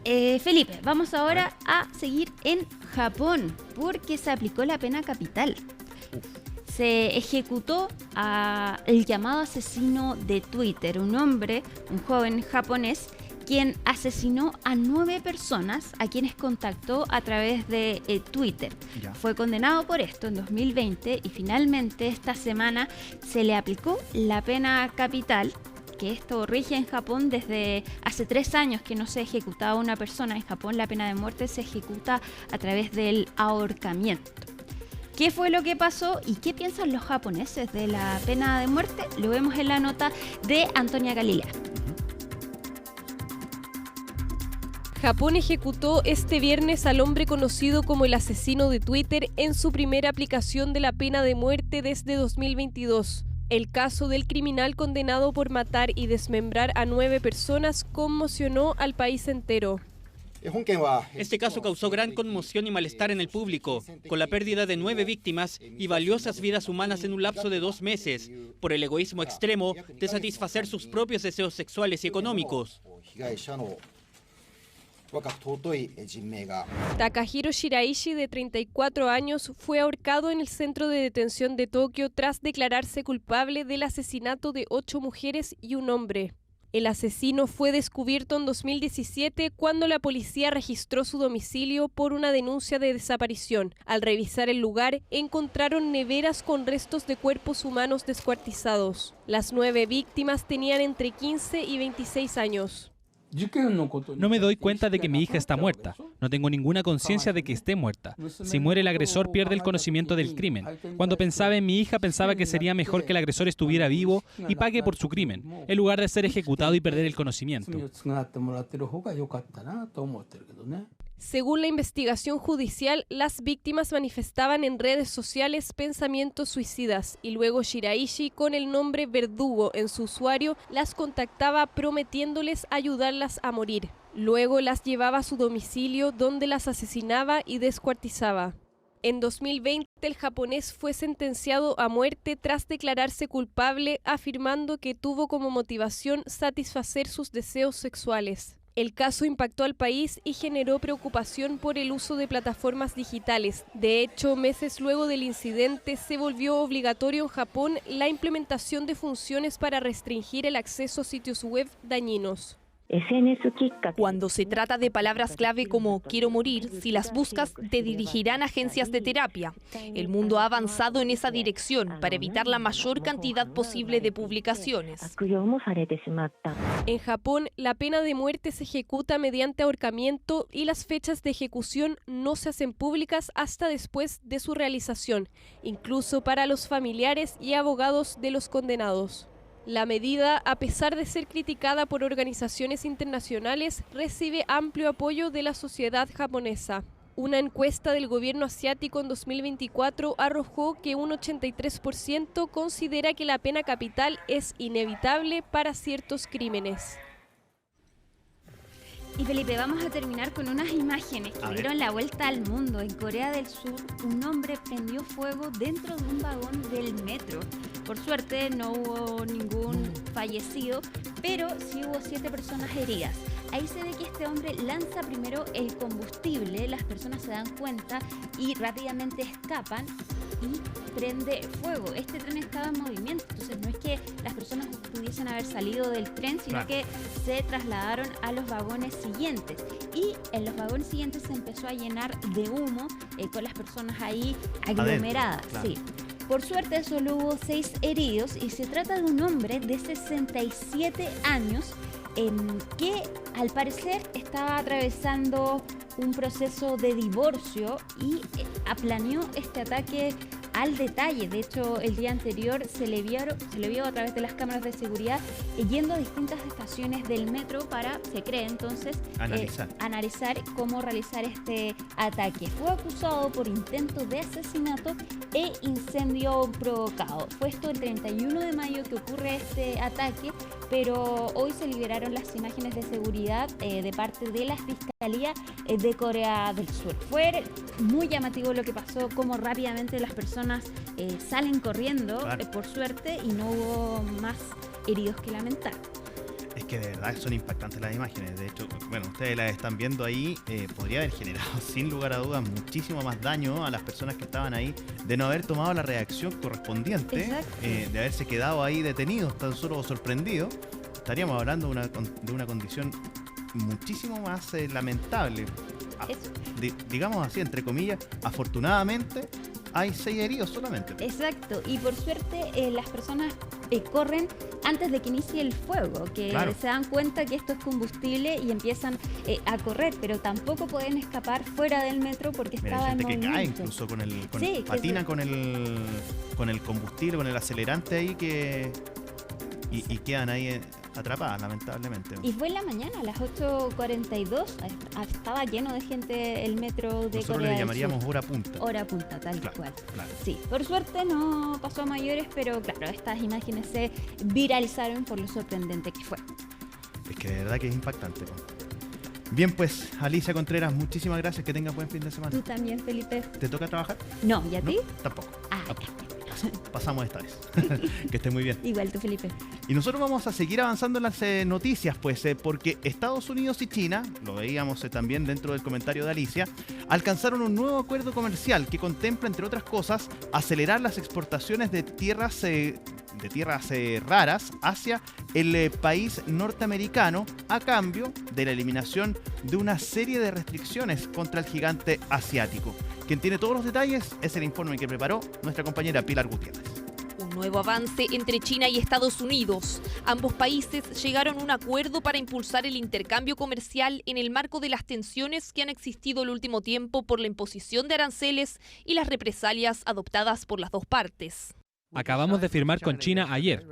Felipe, vamos ahora a seguir en Japón porque se aplicó la pena capital. Se ejecutó el llamado asesino de Twitter, un hombre, un joven japonés, quien asesinó a 9 personas a quienes contactó a través de Twitter. Ya. Fue condenado por esto en 2020 y finalmente esta semana se le aplicó la pena capital, que esto rige en Japón desde hace 3 años que no se ejecutaba una persona. En Japón la pena de muerte se ejecuta a través del ahorcamiento. ¿Qué fue lo que pasó y qué piensan los japoneses de la pena de muerte? Lo vemos en la nota de Antonia Galilea. Japón ejecutó este viernes al hombre conocido como el asesino de Twitter en su primera aplicación de la pena de muerte desde 2022. El caso del criminal condenado por matar y desmembrar a 9 personas conmocionó al país entero. Este caso causó gran conmoción y malestar en el público, con la pérdida de 9 víctimas y valiosas vidas humanas en un lapso de 2 meses, por el egoísmo extremo de satisfacer sus propios deseos sexuales y económicos. Takahiro Shiraishi, de 34 años, fue ahorcado en el centro de detención de Tokio tras declararse culpable del asesinato de 8 mujeres y un hombre. El asesino fue descubierto en 2017 cuando la policía registró su domicilio por una denuncia de desaparición. Al revisar el lugar, encontraron neveras con restos de cuerpos humanos descuartizados. Las 9 víctimas tenían entre 15 y 26 años. No me doy cuenta de que mi hija está muerta. No tengo ninguna conciencia de que esté muerta. Si muere el agresor, pierde el conocimiento del crimen. Cuando pensaba en mi hija, pensaba que sería mejor que el agresor estuviera vivo y pague por su crimen, en lugar de ser ejecutado y perder el conocimiento. Según la investigación judicial, las víctimas manifestaban en redes sociales pensamientos suicidas y luego Shiraishi, con el nombre Verdugo en su usuario, las contactaba prometiéndoles ayudarlas a morir. Luego las llevaba a su domicilio donde las asesinaba y descuartizaba. En 2020, el japonés fue sentenciado a muerte tras declararse culpable, afirmando que tuvo como motivación satisfacer sus deseos sexuales. El caso impactó al país y generó preocupación por el uso de plataformas digitales. De hecho, meses luego del incidente, se volvió obligatorio en Japón la implementación de funciones para restringir el acceso a sitios web dañinos. Cuando se trata de palabras clave como quiero morir, si las buscas te dirigirán a agencias de terapia. El mundo ha avanzado en esa dirección para evitar la mayor cantidad posible de publicaciones. En Japón, la pena de muerte se ejecuta mediante ahorcamiento y las fechas de ejecución no se hacen públicas hasta después de su realización, incluso para los familiares y abogados de los condenados. La medida, a pesar de ser criticada por organizaciones internacionales, recibe amplio apoyo de la sociedad japonesa. Una encuesta del gobierno asiático en 2024 arrojó que un 83% considera que la pena capital es inevitable para ciertos crímenes. Y Felipe, vamos a terminar con unas imágenes que dieron la vuelta al mundo. En Corea del Sur, un hombre prendió fuego dentro de un vagón del metro. Por suerte no hubo ningún fallecido, pero sí hubo 7 personas heridas. Ahí se ve que este hombre lanza primero el combustible, las personas se dan cuenta y rápidamente escapan y prende fuego. Este tren estaba en movimiento, entonces no es que las personas pudiesen haber salido del tren, sino que se trasladaron a los vagones siguientes. Y en los vagones siguientes se empezó a llenar de humo con las personas ahí aglomeradas. Sí. Por suerte solo hubo 6 heridos y se trata de un hombre de 67 años que al parecer estaba atravesando un proceso de divorcio y planeó este ataque al detalle. De hecho, el día anterior se le vio a través de las cámaras de seguridad yendo a distintas estaciones del metro para, se cree entonces, analizar cómo realizar este ataque. Fue acusado por intento de asesinato e incendio provocado. Fue esto el 31 de mayo que ocurre este ataque, pero hoy se liberaron las imágenes de seguridad de parte de la Fiscalía de Corea del Sur. Fue muy llamativo lo que pasó, cómo rápidamente las personas salen corriendo, por suerte, y no hubo más heridos que lamentar. Es que de verdad son impactantes las imágenes. De hecho, bueno, ustedes las están viendo ahí, podría haber generado sin lugar a dudas muchísimo más daño a las personas que estaban ahí de no haber tomado la reacción correspondiente, de haberse quedado ahí detenidos, tan solo sorprendidos. Estaríamos hablando de una condición muchísimo más lamentable. Digamos así, entre comillas, afortunadamente hay 6 heridos solamente. Exacto, y por suerte las personas corren antes de que inicie el fuego, que se dan cuenta que esto es combustible y empiezan a correr, pero tampoco pueden escapar fuera del metro porque estaba en movimiento. Que cae incluso patina con el combustible, con el acelerante ahí que Y quedan ahí atrapadas, lamentablemente. Y fue en la mañana, a las 8:42, estaba lleno de gente el metro de Nosotros Corea le del llamaríamos Sur. hora punta. Hora punta, tal cual. Claro. Sí, por suerte no pasó a mayores, pero claro, estas imágenes se viralizaron por lo sorprendente que fue. Es que de verdad que es impactante. Bien, pues, Alicia Contreras, muchísimas gracias. Que tengas buen fin de semana. Tú también, Felipe. ¿Te toca trabajar? No, ¿y a ti? Tampoco. Ah, Pasamos esta vez. Que estés muy bien. igual tú, Felipe. Y nosotros vamos a seguir avanzando en las noticias, pues, porque Estados Unidos y China, lo veíamos también dentro del comentario de Alicia, alcanzaron un nuevo acuerdo comercial que contempla, entre otras cosas, acelerar las exportaciones de tierras raras hacia el país norteamericano a cambio de la eliminación de una serie de restricciones contra el gigante asiático. Quien tiene todos los detalles es el informe que preparó nuestra compañera Pilar Gutiérrez. Un nuevo avance entre China y Estados Unidos. Ambos países llegaron a un acuerdo para impulsar el intercambio comercial en el marco de las tensiones que han existido el último tiempo por la imposición de aranceles y las represalias adoptadas por las dos partes. Acabamos de firmar con China ayer,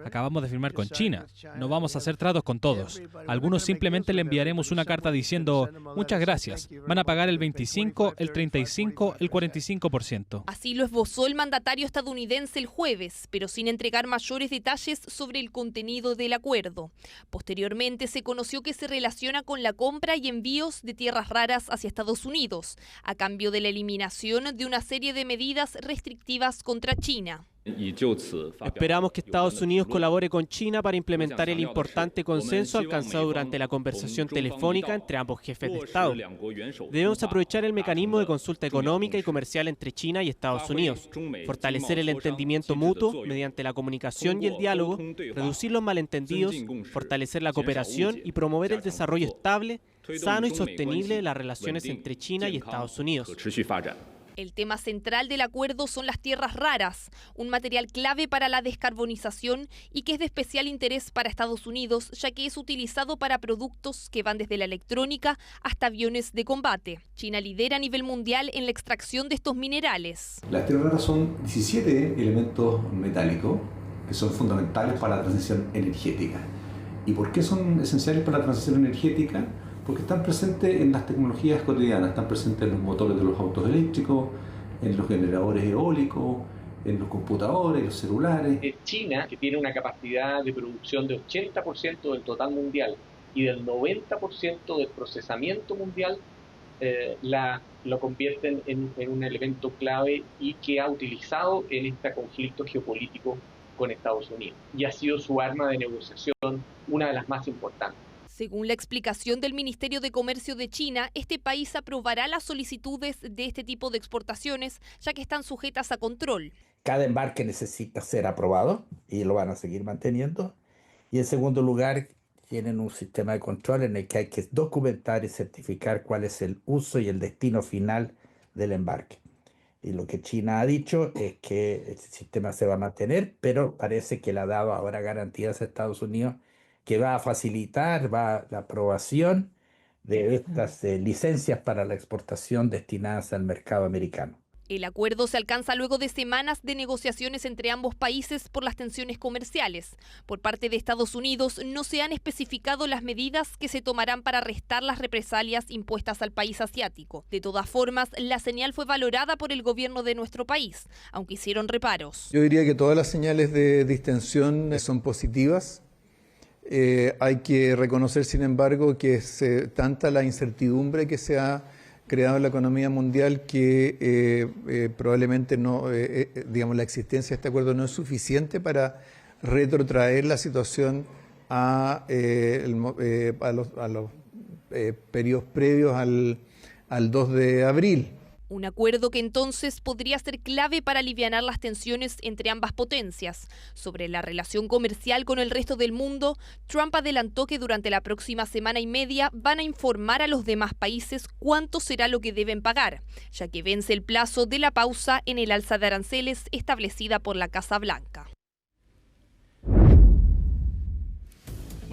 No vamos a hacer tratos con todos. Algunos simplemente le enviaremos una carta diciendo, muchas gracias, van a pagar el 25, el 35, el 45%. Así lo esbozó el mandatario estadounidense el jueves, pero sin entregar mayores detalles sobre el contenido del acuerdo. Posteriormente se conoció que se relaciona con la compra y envíos de tierras raras hacia Estados Unidos, a cambio de la eliminación de una serie de medidas restrictivas contra China. Esperamos que Estados Unidos colabore con China para implementar el importante consenso alcanzado durante la conversación telefónica entre ambos jefes de Estado. Debemos aprovechar el mecanismo de consulta económica y comercial entre China y Estados Unidos, fortalecer el entendimiento mutuo mediante la comunicación y el diálogo, reducir los malentendidos, fortalecer la cooperación y promover el desarrollo estable, sano y sostenible de las relaciones entre China y Estados Unidos. El tema central del acuerdo son las tierras raras, un material clave para la descarbonización y que es de especial interés para Estados Unidos, ya que es utilizado para productos que van desde la electrónica hasta aviones de combate. China lidera a nivel mundial en la extracción de estos minerales. Las tierras raras son 17 elementos metálicos que son fundamentales para la transición energética. ¿Y por qué son esenciales para la transición energética? Porque están presentes en las tecnologías cotidianas, están presentes en los motores de los autos eléctricos, en los generadores eólicos, en los computadores, los celulares. China, que tiene una capacidad de producción de 80% del total mundial y del 90% del procesamiento mundial, lo convierten en un elemento clave y que ha utilizado en este conflicto geopolítico con Estados Unidos. Y ha sido su arma de negociación una de las más importantes. Según la explicación del Ministerio de Comercio de China, este país aprobará las solicitudes de este tipo de exportaciones, ya que están sujetas a control. Cada embarque necesita ser aprobado y lo van a seguir manteniendo. Y en segundo lugar, tienen un sistema de control en el que hay que documentar y certificar cuál es el uso y el destino final del embarque. Y lo que China ha dicho es que el sistema se va a mantener, pero parece que le ha dado ahora garantías a Estados Unidos que va a facilitar la aprobación de estas licencias para la exportación destinadas al mercado americano. El acuerdo se alcanza luego de semanas de negociaciones entre ambos países por las tensiones comerciales. Por parte de Estados Unidos no se han especificado las medidas que se tomarán para restar las represalias impuestas al país asiático. De todas formas, la señal fue valorada por el gobierno de nuestro país, aunque hicieron reparos. Yo diría que todas las señales de distensión son positivas. Hay que reconocer, sin embargo, que es tanta la incertidumbre que se ha creado en la economía mundial que probablemente no, digamos, la existencia de este acuerdo no es suficiente para retrotraer la situación a los periodos previos al 2 de abril. Un acuerdo que entonces podría ser clave para aliviar las tensiones entre ambas potencias. Sobre la relación comercial con el resto del mundo, Trump adelantó que durante la próxima semana y media van a informar a los demás países cuánto será lo que deben pagar, ya que vence el plazo de la pausa en el alza de aranceles establecida por la Casa Blanca.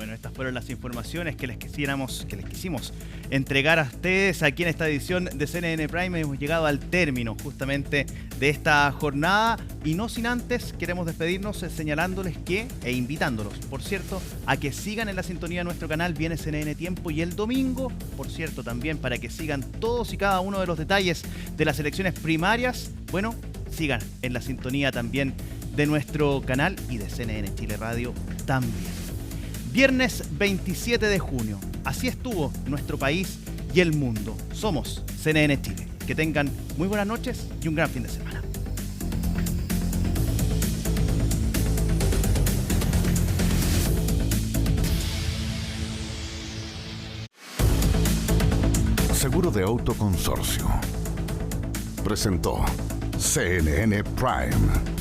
Bueno, estas fueron las informaciones que les quisimos entregar a ustedes aquí en esta edición de CNN Prime. Hemos llegado al término justamente de esta jornada y no sin antes queremos despedirnos señalándoles e invitándolos, por cierto, a que sigan en la sintonía de nuestro canal. Viene CNN Tiempo y el domingo, por cierto, también para que sigan todos y cada uno de los detalles de las elecciones primarias. Bueno, sigan en la sintonía también de nuestro canal y de CNN Chile Radio también. Viernes 27 de junio. Así estuvo nuestro país y el mundo. Somos CNN Chile. Que tengan muy buenas noches y un gran fin de semana. Seguro de Auto Consorcio presentó CNN Prime.